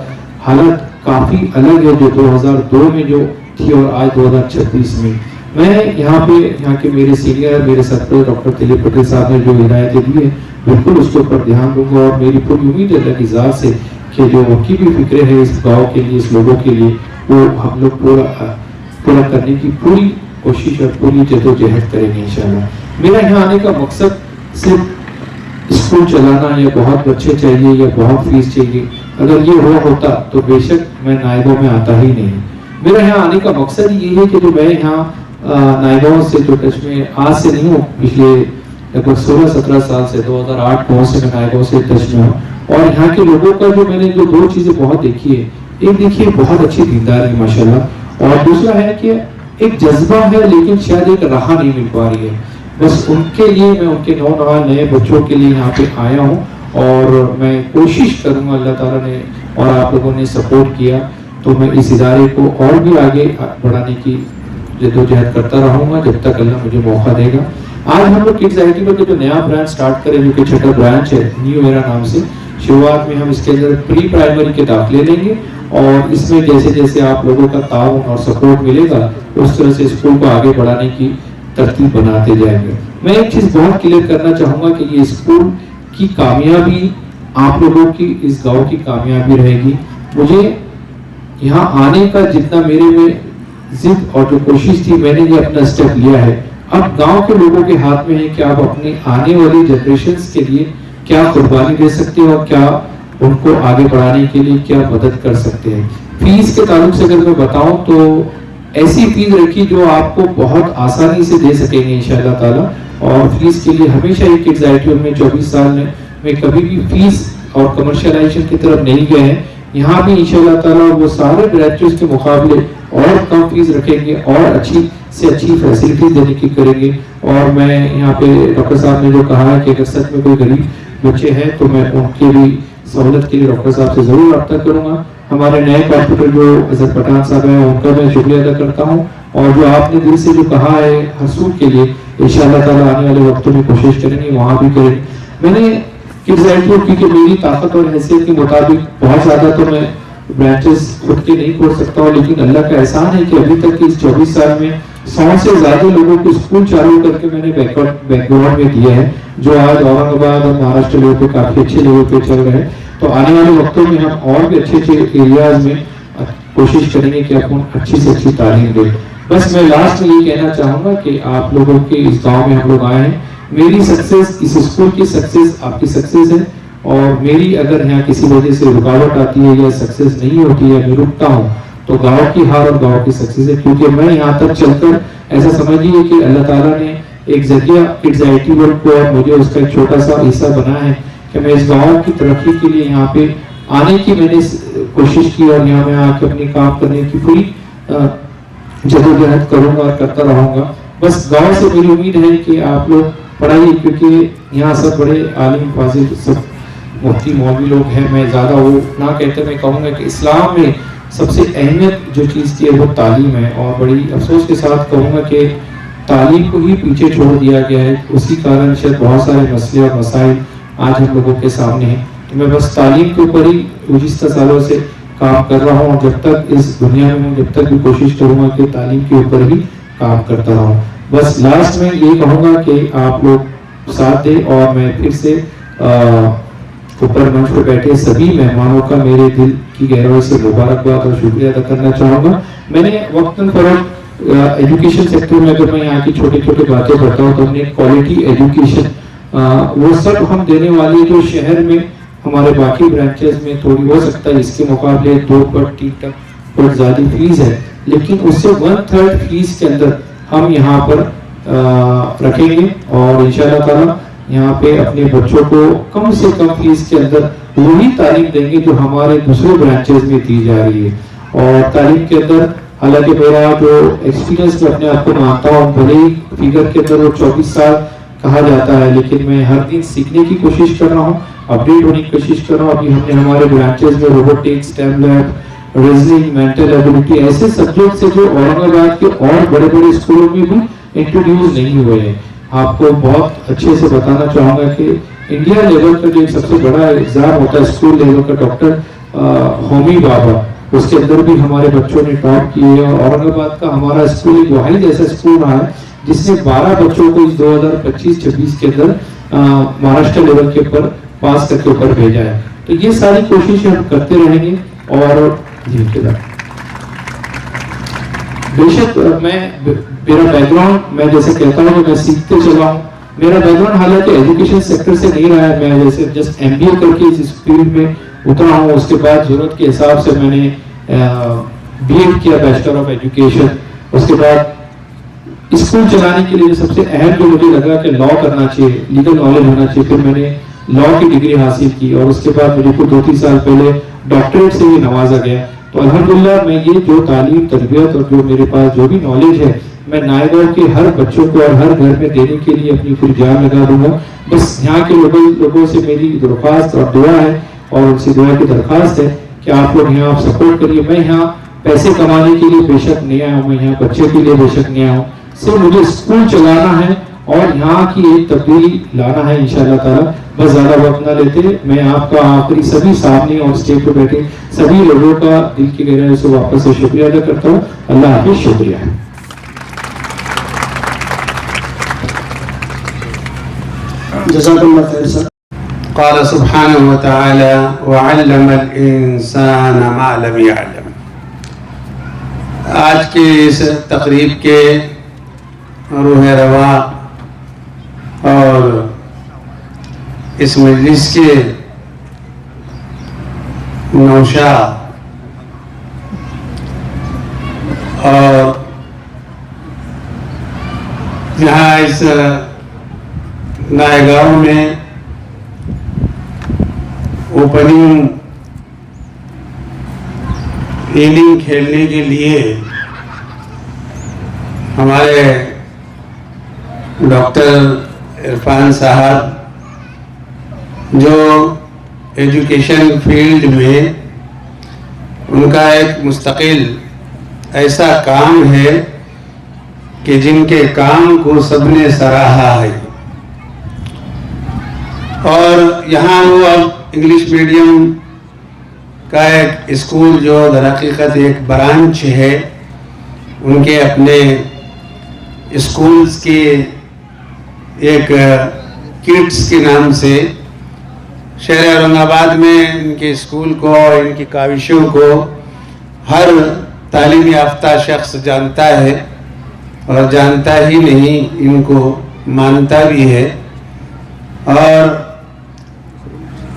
حالت کافی الگ ہے جو 2002 میں جو تھی اور آج 2026 میں. میں یہاں پہ یہاں کے میرے سینئر میرے سرپرست ڈاکٹر دلیپ پٹیل صاحب نے جو ہدایتیں دی ہیں بالکل اس کے اوپر دھیان دوں گا اور میری پوری امید ہے اللہ کی ذات سے کہ جو ان کی بھی فکریں ہیں اس گاؤں کے لیے اس لوگوں کے لیے وہ ہم لوگ پورا کرنے کی پوری کوشش اور پوری جدوجہد کریں گے انشاءاللہ. میرا یہاں آنے کا مقصد صرف اسکول چلانا یا بہت بچے چاہیے یا بہت فیس چاہیے. اگر یہ ہوا ہوتا تو بے شک میں نائبوں میں آتا ہی نہیں. میرا یہاں آنے کا مقصد یہ ہے کہ جو میں یہاں نائبوں سے جو ٹچ میں آج سے نہیں ہوں, پچھلے لگ بھگ 16-17 سال سے 2008-9 سے میں نائبوں سے ٹچ میں ہوں اور یہاں کے لوگوں کا جو میں نے جو 2 چیزیں بہت دیکھی ہے, ایک دیکھیے بہت اچھی دینداری ماشاءاللہ اور دوسرا ہے کہ ایک جذبہ ہے لیکن شاید ایک راہ نہیں مل پا رہی ہے. بس ان کے لیے میں ان کے نئے بچوں کے لیے یہاں پہ آیا ہوں اور میں کوشش کروں گا, اللہ تعالیٰ نے اور آپ لوگوں نے سپورٹ کیا تو میں اس ادارے کو اور بھی آگے بڑھانے کی جدوجہد کرتا رہوں گا جب تک اللہ مجھے موقع دے گا. آج ہم لوگ کڈز آئی ٹی میں جو نیا برانچ سٹارٹ کریں جو کہ چھٹا برانچ ہے نیو ایرا نام سے, شروعات میں ہم اس کے اندر پری پرائمری کے داخلے لیں گے اور اس میں جیسے جیسے آپ لوگوں کا تعاون اور سپورٹ ملے گا اس طرح سے اسکول کو آگے بڑھانے کی ترتیب بناتے جائیں گے. میں ایک چیز بہت کلیئر کرنا چاہوں گا کہ یہ اسکول کی کامیابی آپ لوگوں کی اس گاؤں کی کامیابی رہے گی. مجھے یہاں آنے کا جتنا میرے میں ضد اور جو کوشش تھی میں نے یہ اپنا اسٹیپ لیا ہے. اب گاؤں کے لوگوں کے ہاتھ میں ہے کہ آپ اپنی آنے والی جنریشنز کے لیے کیا قربانی دے سکتے ہیں اور کیا ان کو آگے بڑھانے کے لیے کیا مدد کر سکتے ہیں. فیس کے تعلق سے اگر میں بتاؤں تو ایسی فیس رکھی جو آپ کو بہت آسانی سے دے سکیں گے انشاءاللہ تعالیٰ. اور فیس کے لیے ہمیشہ یہ کڈز آئی ٹی میں 24 سال میں کبھی بھی فیس اور کمرشلائزیشن کی طرف نہیں گئے ہیں. یہاں بھی انشاءاللہ تعالیٰ وہ سارے برانچز کے مقابلے اور کم فیس رکھیں گے اور اچھی سے اچھی فیسلٹیز دینے کی کریں گے. اور میں یہاں پہ ڈاکٹر صاحب نے جو کہا ہے کہ اگر سچ میں کوئی غریب بچے ہیں تو میں ان کے بھی سہولت کے لیے ڈاکٹر صاحب سے ضرور رابطہ کروں گا. ہمارے نئے کارپوریٹر جو اظہر پٹھان صاحب ہیں ان کا میں شکریہ ادا کرتا ہوں اور جو آپ نے دل سے جو کہا ہے حصول کے لیے انشاءاللہ تعالیٰ آنے والے وقتوں میں کوشش کریں گے وہاں بھی کریں. میں نے کڈز آئی ٹی کیونکہ میری طاقت اور حیثیت کے مطابق بہت زیادہ تو میں برانچز خود کے نہیں کھول سکتا ہوں, لیکن اللہ کا احسان ہے کہ ابھی تک کی اس 24 سال میں 100 سے زیادہ لوگوں کو اسکول چالو کر کے میں نے بیک گراؤنڈ میں دیا ہے جو آج اورنگ آباد اور مہاراشٹر لیول پہ کافی اچھے لیول پہ چل رہے ہیں. تو آنے والے وقتوں میں ہم اور بھی اچھے اچھے ایریاز میں کوشش کریں گے کہ اپن اچھی سے اچھی تعلیم دیں. بس میں لاسٹ میں یہ کہنا چاہوں گا کہ آپ لوگوں کے اس گاؤں میں ہم لوگ آئے ہیں, میری سکسیس اس اسکول کی سکسیس آپ کی سکسیس ہے اور میری اگر یہاں کسی وجہ سے رکاوٹ آتی ہے یا سکسیس نہیں ہوتی ہے میں رکتا ہوں تو گاؤں کی ہار اور گاؤں کی سکسیس ہے. کیونکہ میں یہاں تک چل کر ایسا سمجھیے کہ اللہ تعالیٰ نے ایک ذریعہ کڈز آئی ٹی ورلڈ کو اور مجھے اس کا ایک چھوٹا سا حصہ بنا ہے کہ میں اس گاؤں کی ترقی کے لیے یہاں پہ آنے کی میں نے کوشش کی اور یہاں میں آ کے اپنی کام کرنے کی پوری جدوجہد کروں گا اور کرتا رہوں گا. بس گاؤں سے میری امید ہے کہ آپ لوگ پڑھائیے کیونکہ یہاں سب بڑے عالم فاضل سب مفتی مولوی لوگ ہیں. میں زیادہ وہ نہ کہتے میں کہوں گا کہ اسلام میں سب سے اہمیت جو چیز کی ہے وہ تعلیم ہے اور بڑی افسوس کے ساتھ کہوں گا کہ تعلیم کو ہی پیچھے چھوڑ دیا گیا ہے. اسی کارن شاید بہت سارے مسئلے اور مسائل آج ہم لوگوں کے سامنے ہیں. تو میں بس تعلیم کے اوپر ہی گزشتہ سالوں سے کام کر رہا ہوں اور جب تک اس دنیا میں ہوں جب تک بھی کوشش کروں گا کہ تعلیم کے اوپر ہی کام کرتا رہوں. بس لاسٹ میں یہ کہوں گا کہ آپ لوگ ساتھ دیں اور میں پھر سے اوپر منچ پہ بیٹھے سبھی مہمانوں کا میرے دل کی گہرائی سے مبارکباد اور شکریہ ادا کرنا چاہوں گا. میں نے وقتاً فوقت ایجوکیشن سیکٹر میں اگر میں یہاں کی چھوٹی چھوٹی باتیں بتاؤں تو ہم نے کوالٹی ایجوکیشن وہ سب ہم دینے والے جو شہر میں ہمارے باقی برانچز میں تھوڑی ہو سکتا ہے اس کے مقابلے 2% زیادہ فیس ہے, لیکن اس سے 1/3 فیس کے اندر ہم یہاں پر رکھیں گے اور انشاءاللہ تعالیٰ یہاں پہ اپنے بچوں کو کم سے کم فیس کے اندر وہی تعلیم دیں گے جو ہمارے دوسرے برانچز میں دی جا رہی ہے. اور تعلیم کے اندر حالانکہ میرا جو ایکسپیرینس میں اپنے آپ کو مانتا ہوں، بھلے ہی فگر کے اندر وہ 24 سال کہا جاتا ہے، لیکن میں ہر دن سیکھنے کی کوشش کر رہا ہوں، اپڈیٹ ہونے کی کوشش کر رہا ہوں. ابھی ہم نے ہمارے برانچز میں robotics, STEM lab, reasoning, mental ability ایسے سبجیکٹس ہیں جو اورنگ آباد کے اور بڑے بڑے اسکولوں میں بھی انٹروڈیوس نہیں ہوئے ہیں. آپ کو بہت اچھے سے بتانا چاہوں گا کہ انڈیا لیول کا جو سب سے بڑا ایگزام ہوتا ہے اسکول لیول کا، ڈاکٹر ہومی بابا، اس کے اندر بھی ہمارے بچوں نے ٹاپ کیے ہیں. اور اورنگ آباد کا ہمارا اسکول ایک واحد ایسا اسکول رہا ہے جس نے 12 بچوں کو اس 2025-26 کے اندر مہاراشٹر لیول کے اوپر پاس کر کے اوپر بھیجا ہے. تو یہ ساری کوششیں ہم کرتے رہیں گے. اور بے شک میرا بیک گراؤنڈ، میں جیسے کہتا ہوں کہ میں سیکھتے چلا ہوں. میرا بیک گراؤنڈ حالانکہ ایجوکیشن سیکٹر سے نہیں رہا ہے، میں جیسے جسٹ MBA کر کے اس فیلڈ میں اترا ہوں. اس کے بعد ضرورت کے حساب سے میں نے BEd کیا، بیچلر آف ایجوکیشن. اس کے بعد اسکول چلانے کے لیے سب سے اہم جو مجھے لگا کہ لا کرنا چاہیے، لیگل نالج ہونا چاہیے. پھر میں نے لا کی ڈگری حاصل کی اور اس کے بعد مجھے کو 2-3 سال پہلے ڈاکٹریٹ سے بھی نوازا گیا. تو الحمدللہ میں یہ جو تعلیم، تربیت اور جو میرے پاس جو بھی نالج ہے، میں نائیگاؤں کے ہر بچوں کو اور ہر گھر میں دینے کے لیے اپنی پوری جان لگا دوں گا. بس یہاں کے لوگوں سے میری درخواست اور دعا ہے، اور ان سے دعا کی درخواست ہے کہ آپ لوگ یہاں سپورٹ کریے. میں یہاں پیسے کمانے کے لیے بے شک نہیں آیا ہوں، میں یہاں بچے کے لیے بے شک نہیں آیا ہوں. صرف مجھے اسکول چلانا ہے اور یہاں کی ایک تبدیلی لانا ہے انشاءاللہ تعالیٰ. بس زیادہ وقت نہ لیتے، میں آپ کا آخری سبھی سامنے اور اسٹیج پہ بیٹھے سبھی لوگوں کا دل کی گہرائی سے واپس سے شکریہ ادا کرتا ہوں. اللہ حافظ. شکریہ. جزاک اللہ خیر سر. قال سبحانہ وتعالی وعلم الانسان ما لم يعلم. آج کے اس تقریب کے روح رواں اور اس مجلس کے نوشا اور یہاں اس نائیگاؤں میں اوپننگ اننگ کھیلنے کے لیے ہمارے ڈاکٹر عرفان صاحب جو ایجوکیشن فیلڈ میں ان کا ایک مستقل ایسا کام ہے کہ جن کے کام کو سب نے سراہا ہے. اور یہاں وہ اب انگلش میڈیم کا ایک اسکول جو در حقیقت ایک برانچ ہے ان کے اپنے اسکولز کی ایک کڈس کے نام سے شہر اورنگ آباد میں ان کے اسکول کو اور ان کی کاوشوں کو ہر تعلیم یافتہ شخص جانتا ہے، اور جانتا ہی نہیں ان کو مانتا بھی ہے، اور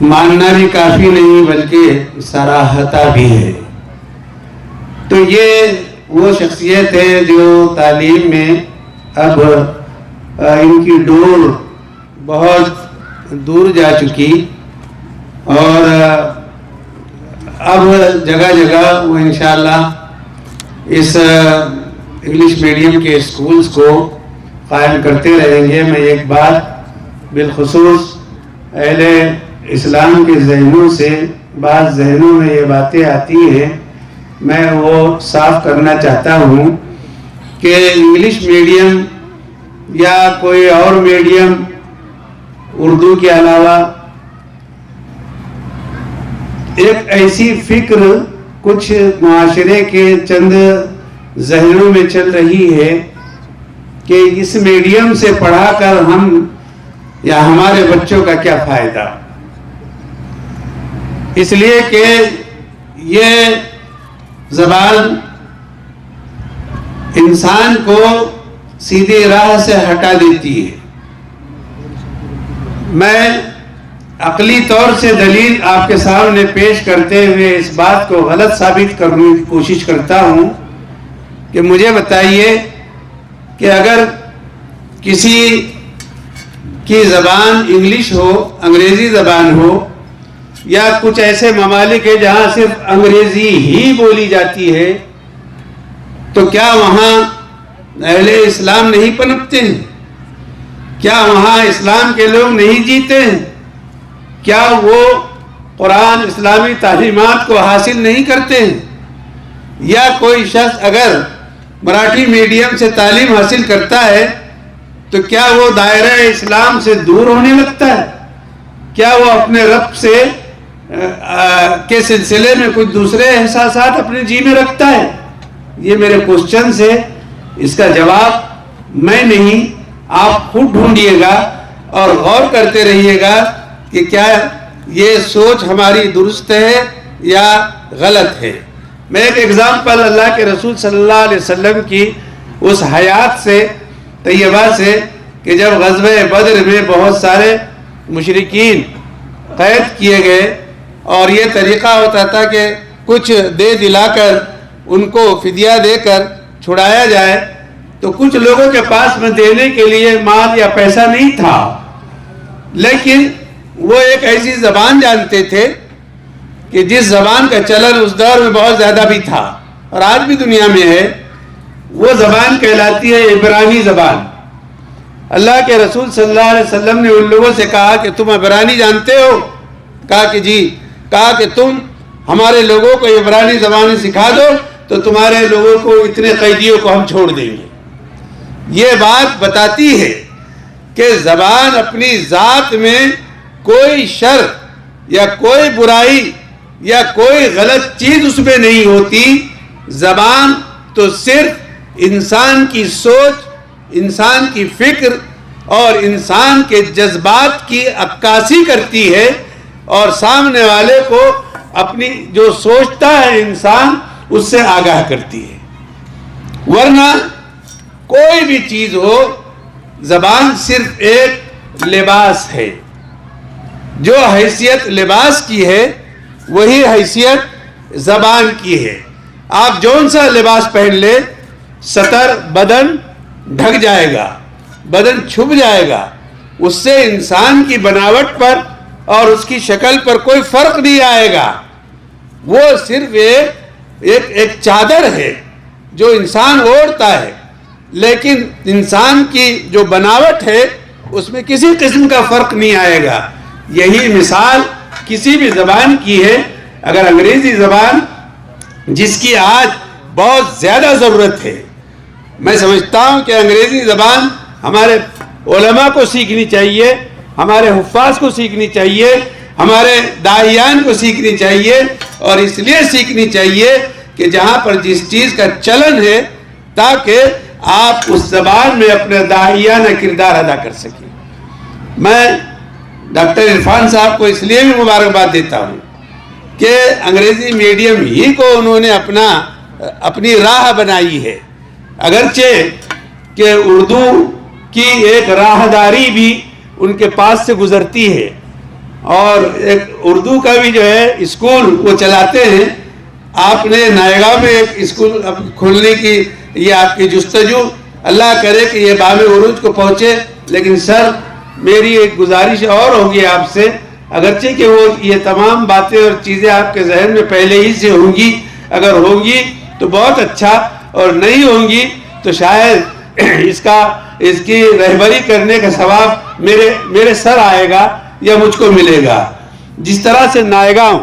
ماننا بھی کافی نہیں بلکہ سراہتا بھی ہے. تو یہ وہ شخصیت ہے جو تعلیم میں اب ان کی ڈور بہت دور جا چکی، اور اب جگہ جگہ وہ انشاءاللہ اس انگلش میڈیم کے اسکولز کو قائم کرتے رہیں گے. میں ایک بات بالخصوص اہل اسلام کے ذہنوں سے بعض ذہنوں میں یہ باتیں آتی ہیں، میں وہ صاف کرنا چاہتا ہوں کہ انگلش میڈیم یا کوئی اور میڈیم اردو کے علاوہ ایک ایسی فکر کچھ معاشرے کے چند ذہنوں میں چل رہی ہے کہ اس میڈیم سے پڑھا کر ہم یا ہمارے بچوں کا کیا فائدہ. اس لیے کہ یہ زبان انسان کو سیدھی راہ سے ہٹا دیتی ہے. میں عقلی طور سے دلیل آپ کے سامنے پیش کرتے ہوئے اس بات کو غلط ثابت کرنے کی کوشش کرتا ہوں کہ مجھے بتائیے کہ اگر کسی کی زبان انگلش ہو، انگریزی زبان ہو، یا کچھ ایسے ممالک ہیں جہاں صرف انگریزی ہی بولی جاتی ہے، تو کیا وہاں اہل اسلام نہیں پنپتے ہیں؟ کیا وہاں اسلام کے لوگ نہیں جیتے ہیں؟ کیا وہ قرآن اسلامی تعلیمات کو حاصل نہیں کرتے ہیں؟ یا کوئی شخص اگر مراٹھی میڈیم سے تعلیم حاصل کرتا ہے تو کیا وہ دائرہ اسلام سے دور ہونے لگتا ہے؟ کیا وہ اپنے رب سے کے سلسلے میں کچھ دوسرے احساسات اپنے جی میں رکھتا ہے؟ یہ میرے کوسچن سے اس کا جواب میں نہیں، آپ خود ڈھونڈیے گا اور غور کرتے رہیے گا کہ کیا یہ سوچ ہماری درست ہے یا غلط ہے۔ میں ایک ایگزامپل اللہ کے رسول صلی اللہ علیہ وسلم کی اس حیات سے طیبہ سے کہ جب غزوہ بدر میں بہت سارے مشرکین قید کیے گئے اور یہ طریقہ ہوتا تھا کہ کچھ دے دلا کر ان کو فدیہ دے کر چھڑایا جائے، تو کچھ لوگوں کے پاس میں دینے کے لیے مال یا پیسہ نہیں تھا، لیکن وہ ایک ایسی زبان جانتے تھے کہ جس زبان کا چلن اس دور میں بہت زیادہ بھی تھا اور آج بھی دنیا میں ہے، وہ زبان کہلاتی ہے عبرانی زبان۔ اللہ کے رسول صلی اللہ علیہ وسلم نے ان لوگوں سے کہا کہ تم عبرانی جانتے ہو؟ کہا کہ جی۔ کہا کہ تم ہمارے لوگوں کو عبرانی زبان سکھا دو تو تمہارے لوگوں کو اتنے قیدیوں کو ہم چھوڑ دیں گے۔ یہ بات بتاتی ہے کہ زبان اپنی ذات میں کوئی شر یا کوئی برائی یا کوئی غلط چیز اس میں نہیں ہوتی۔ زبان تو صرف انسان کی سوچ، انسان کی فکر اور انسان کے جذبات کی عکاسی کرتی ہے اور سامنے والے کو اپنی جو سوچتا ہے انسان اس سے آگاہ کرتی ہے۔ ورنہ کوئی بھی چیز ہو، زبان صرف ایک لباس ہے۔ جو حیثیت لباس کی ہے وہی حیثیت زبان کی ہے۔ آپ جون سا لباس پہن لے، سطر بدن ڈھک جائے گا، بدن چھپ جائے گا، اس سے انسان کی بناوٹ پر اور اس کی شکل پر کوئی فرق نہیں آئے گا۔ وہ صرف ایک چادر ہے جو انسان اوڑھتا ہے، لیکن انسان کی جو بناوٹ ہے اس میں کسی قسم کا فرق نہیں آئے گا۔ یہی مثال کسی بھی زبان کی ہے۔ اگر انگریزی زبان جس کی آج بہت زیادہ ضرورت ہے، میں سمجھتا ہوں کہ انگریزی زبان ہمارے علماء کو سیکھنی چاہیے، ہمارے حفاظ کو سیکھنی چاہیے، ہمارے داعیان کو سیکھنی چاہیے، اور اس لیے سیکھنی چاہیے کہ جہاں پر جس چیز کا چلن ہے تاکہ آپ اس زبان میں اپنا داعیانہ کردار ادا کر سکیں۔ میں ڈاکٹر عرفان صاحب کو اس لیے بھی مبارکباد دیتا ہوں کہ انگریزی میڈیم ہی کو انہوں نے اپنی راہ بنائی ہے، اگرچہ کہ اردو کی ایک راہداری بھی ان کے پاس سے گزرتی ہے، اور ایک اردو کا بھی جو ہے اسکول وہ چلاتے ہیں۔ آپ نے نائیگاؤں میں ایک اسکول کھولنے کی یہ آپ کی جستجو، اللہ کرے کہ یہ بام عروج کو پہنچے، لیکن سر میری ایک گزارش اور ہوگی آپ سے، اگرچہ کہ وہ یہ تمام باتیں اور چیزیں آپ کے ذہن میں پہلے ہی سے ہوں گی، اگر ہوں گی تو بہت اچھا، اور نہیں ہوں گی تو شاید اس کی رہبری کرنے کا ثواب میرے سر آئے گا یا مجھ کو ملے گا۔ جس طرح سے نائیگاؤں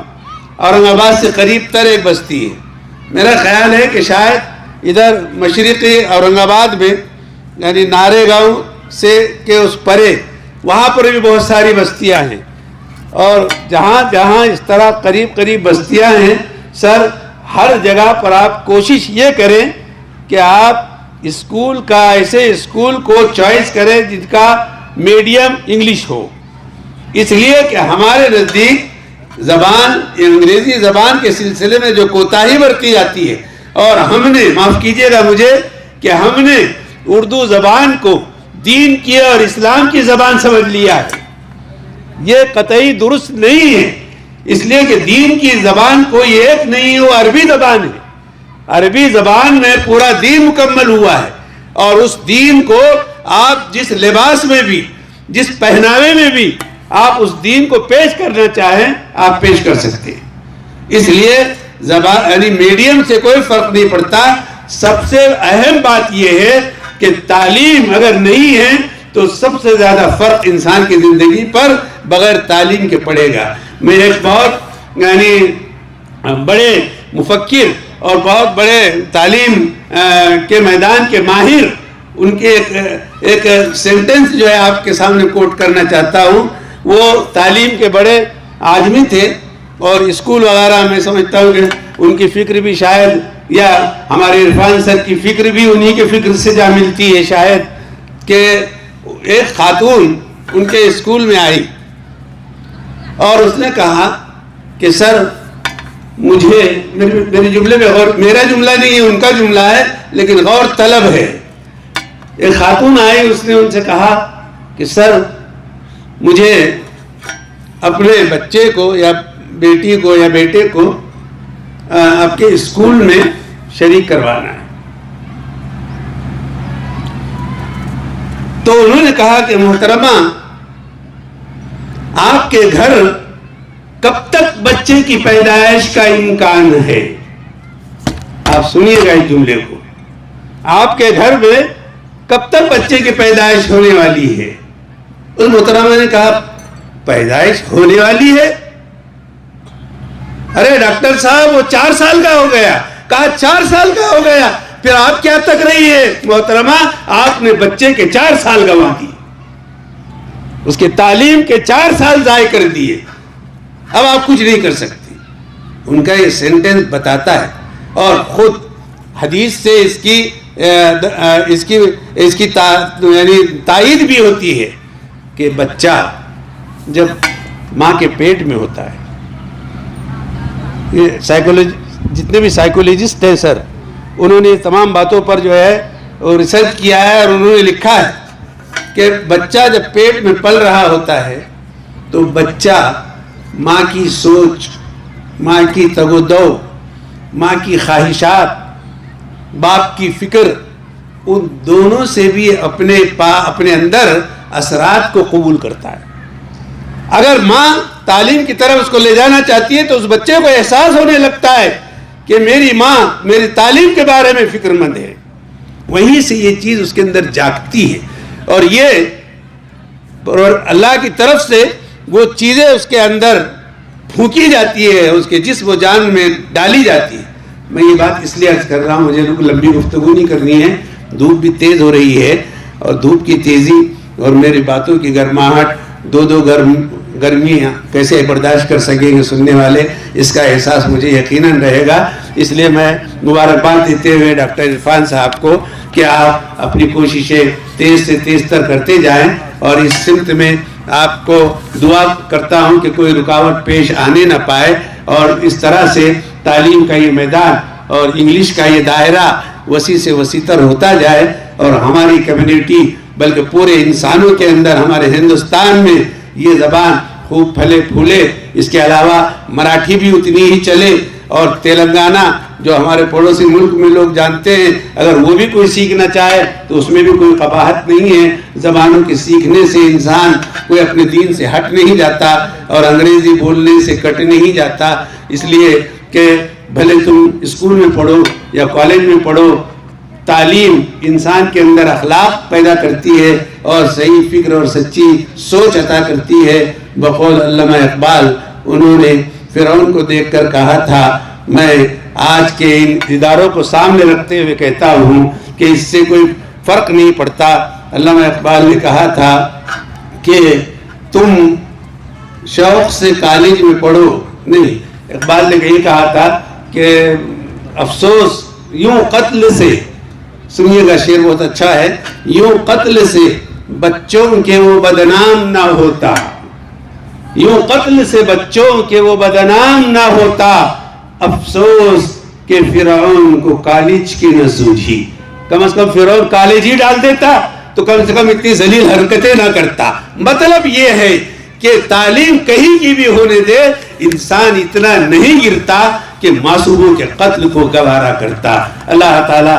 اورنگ آباد سے قریب تر ایک بستی ہے، میرا خیال ہے کہ شاید ادھر مشرقی اورنگ آباد میں یعنی نارے گاؤں سے کے اس پرے وہاں پر بھی بہت ساری بستیاں ہیں، اور جہاں جہاں اس طرح قریب بستیاں ہیں سر، ہر جگہ پر آپ کوشش یہ کریں کہ آپ اسکول کا ایسے اسکول کو چوائس کریں جن کا میڈیم انگلش ہو، اس لیے کہ ہمارے نزدیک زبان انگریزی زبان کے سلسلے میں جو کوتاہی برتی جاتی ہے، اور ہم نے معاف کیجیے گا مجھے کہ ہم نے اردو زبان کو دین کی اور اسلام کی زبان سمجھ لیا ہے، یہ قطعی درست نہیں ہے، اس لیے کہ دین کی زبان کوئی ایک نہیں ہے، وہ عربی زبان ہے۔ عربی زبان میں پورا دین مکمل ہوا ہے، اور اس دین کو آپ جس لباس میں بھی، جس پہناوے میں بھی آپ اس دین کو پیش کرنا چاہیں آپ پیش کر سکتے ہیں. اس لیے زبان یعنی میڈیم سے کوئی فرق نہیں پڑتا. سب سے اہم بات یہ ہے کہ تعلیم اگر نہیں ہے تو سب سے زیادہ فرق انسان کی زندگی پر بغیر تعلیم کے پڑے گا. میں ایک بہت یعنی بڑے مفکر اور بہت بڑے تعلیم کے میدان کے ماہر ان کے ایک سینٹنس جو ہے آپ کے سامنے کوٹ کرنا چاہتا ہوں. وہ تعلیم کے بڑے آدمی تھے اور اسکول وغیرہ میں سمجھتا ہوں کہ ان کی فکر بھی شاید یا ہمارے عرفان سر کی فکر بھی انہی کے فکر سے جا ملتی ہے شاید. کہ ایک خاتون ان کے اسکول میں آئی اور اس نے کہا کہ سر مجھے میرے جملے میں غور, میرا جملہ نہیں ہے ان کا جملہ ہے لیکن غور طلب ہے. ایک خاتون آئی, اس نے ان سے کہا کہ سر مجھے اپنے بچے کو یا بیٹی کو یا بیٹے کو آپ کے اسکول میں شریک کروانا ہے. تو انہوں نے کہا کہ محترمہ آپ کے گھر کب تک بچے کی پیدائش کا امکان ہے؟ آپ سنیے گا اس جملے کو. آپ کے گھر میں کب تک بچے کی پیدائش ہونے والی ہے؟ اس محترمہ نے کہا پیدائش ہونے والی ہے؟ ارے ڈاکٹر صاحب وہ 4 سال کا ہو گیا. کہا 4 سال کا ہو گیا پھر آپ کیا تک رہی ہے؟ محترمہ آپ نے بچے کے 4 سال گنوا دیے, اس کے تعلیم کے 4 سال ضائع کر دیے. اب آپ کچھ نہیں کر سکتی. ان کا یہ سینٹنس بتاتا ہے اور خود حدیث سے اس کی یعنی تائید بھی ہوتی ہے کہ بچہ جب ماں کے پیٹ میں ہوتا ہے, یہ جتنے بھی سائیکولوجسٹ ہیں سر انہوں نے تمام باتوں پر جو ہے وہ ریسرچ کیا ہے اور انہوں نے لکھا ہے کہ بچہ جب پیٹ میں پل رہا ہوتا ہے تو بچہ ماں کی سوچ, ماں کی تگ و دو, ماں کی خواہشات, باپ کی فکر, ان دونوں سے بھی اپنے اندر اثرات کو قبول کرتا ہے. اگر ماں تعلیم کی طرف اس کو لے جانا چاہتی ہے تو اس بچے کو احساس ہونے لگتا ہے کہ میری ماں میری تعلیم کے بارے میں فکر مند ہے. وہیں سے یہ چیز اس کے اندر جاگتی ہے اور یہ اللہ کی طرف سے وہ چیزیں اس کے اندر پھونکی جاتی ہے, اس کے جسم و جان میں ڈالی جاتی ہے. میں یہ بات اس لیے عرض کر رہا ہوں, مجھے لمبی گفتگو نہیں کرنی ہے, دھوپ بھی تیز ہو رہی ہے اور دھوپ کی تیزی اور میری باتوں کی گرماہٹ دو گرمیاں کیسے برداشت کر سکیں گے سننے والے, اس کا احساس مجھے یقیناً رہے گا. اس لیے میں مبارکباد دیتے ہوئے ڈاکٹر عرفان صاحب کو کہ آپ اپنی کوششیں تیز سے تیز تر کرتے جائیں اور اس سمت میں آپ کو دعا کرتا ہوں کہ کوئی رکاوٹ پیش آنے نہ پائے اور اس طرح سے تعلیم کا یہ میدان اور انگلش کا یہ دائرہ وسیع سے وسیع تر ہوتا جائے اور ہماری کمیونٹی بلکہ پورے انسانوں کے اندر ہمارے ہندوستان میں یہ زبان خوب پھلے پھولے. اس کے علاوہ مراٹھی بھی اتنی ہی چلے اور تلنگانہ جو ہمارے پڑوسی ملک میں لوگ جانتے ہیں اگر وہ بھی کوئی سیکھنا چاہے تو اس میں بھی کوئی قباحت نہیں ہے. زبانوں کے سیکھنے سے انسان کوئی اپنے دین سے ہٹ نہیں جاتا اور انگریزی بولنے سے کٹ نہیں جاتا. اس لیے کہ بھلے تم اسکول میں پڑھو یا کالج میں پڑھو, تعلیم انسان کے اندر اخلاق پیدا کرتی ہے اور صحیح فکر اور سچی سوچ عطا کرتی ہے. بقول علامہ اقبال, انہوں نے فرعون کو دیکھ کر کہا تھا, میں آج کے ان اداروں کو سامنے رکھتے ہوئے کہتا ہوں کہ اس سے کوئی فرق نہیں پڑتا. علامہ اقبال نے کہا تھا کہ تم شوق سے کالج میں پڑھو نہیں, اقبال نے یہی کہا تھا کہ افسوس یوں قتل سے, سنیے گا شعر بہت اچھا ہے, یوں قتل سے بچوں کے وہ بدنام نہ ہوتا, یوں قتل سے بچوں کے وہ بدنام نہ ہوتا, افسوس کہ فرعون کو کالج کی نہ سوجھی. کم از کم فرعون کالج ہی ڈال دیتا تو کم سے کم اتنی ذلیل حرکتیں نہ کرتا. مطلب یہ ہے کہ تعلیم کہیں کی بھی ہونے دے, انسان اتنا نہیں گرتا کہ معصوموں کے قتل کو گوارا کرتا. اللہ تعالیٰ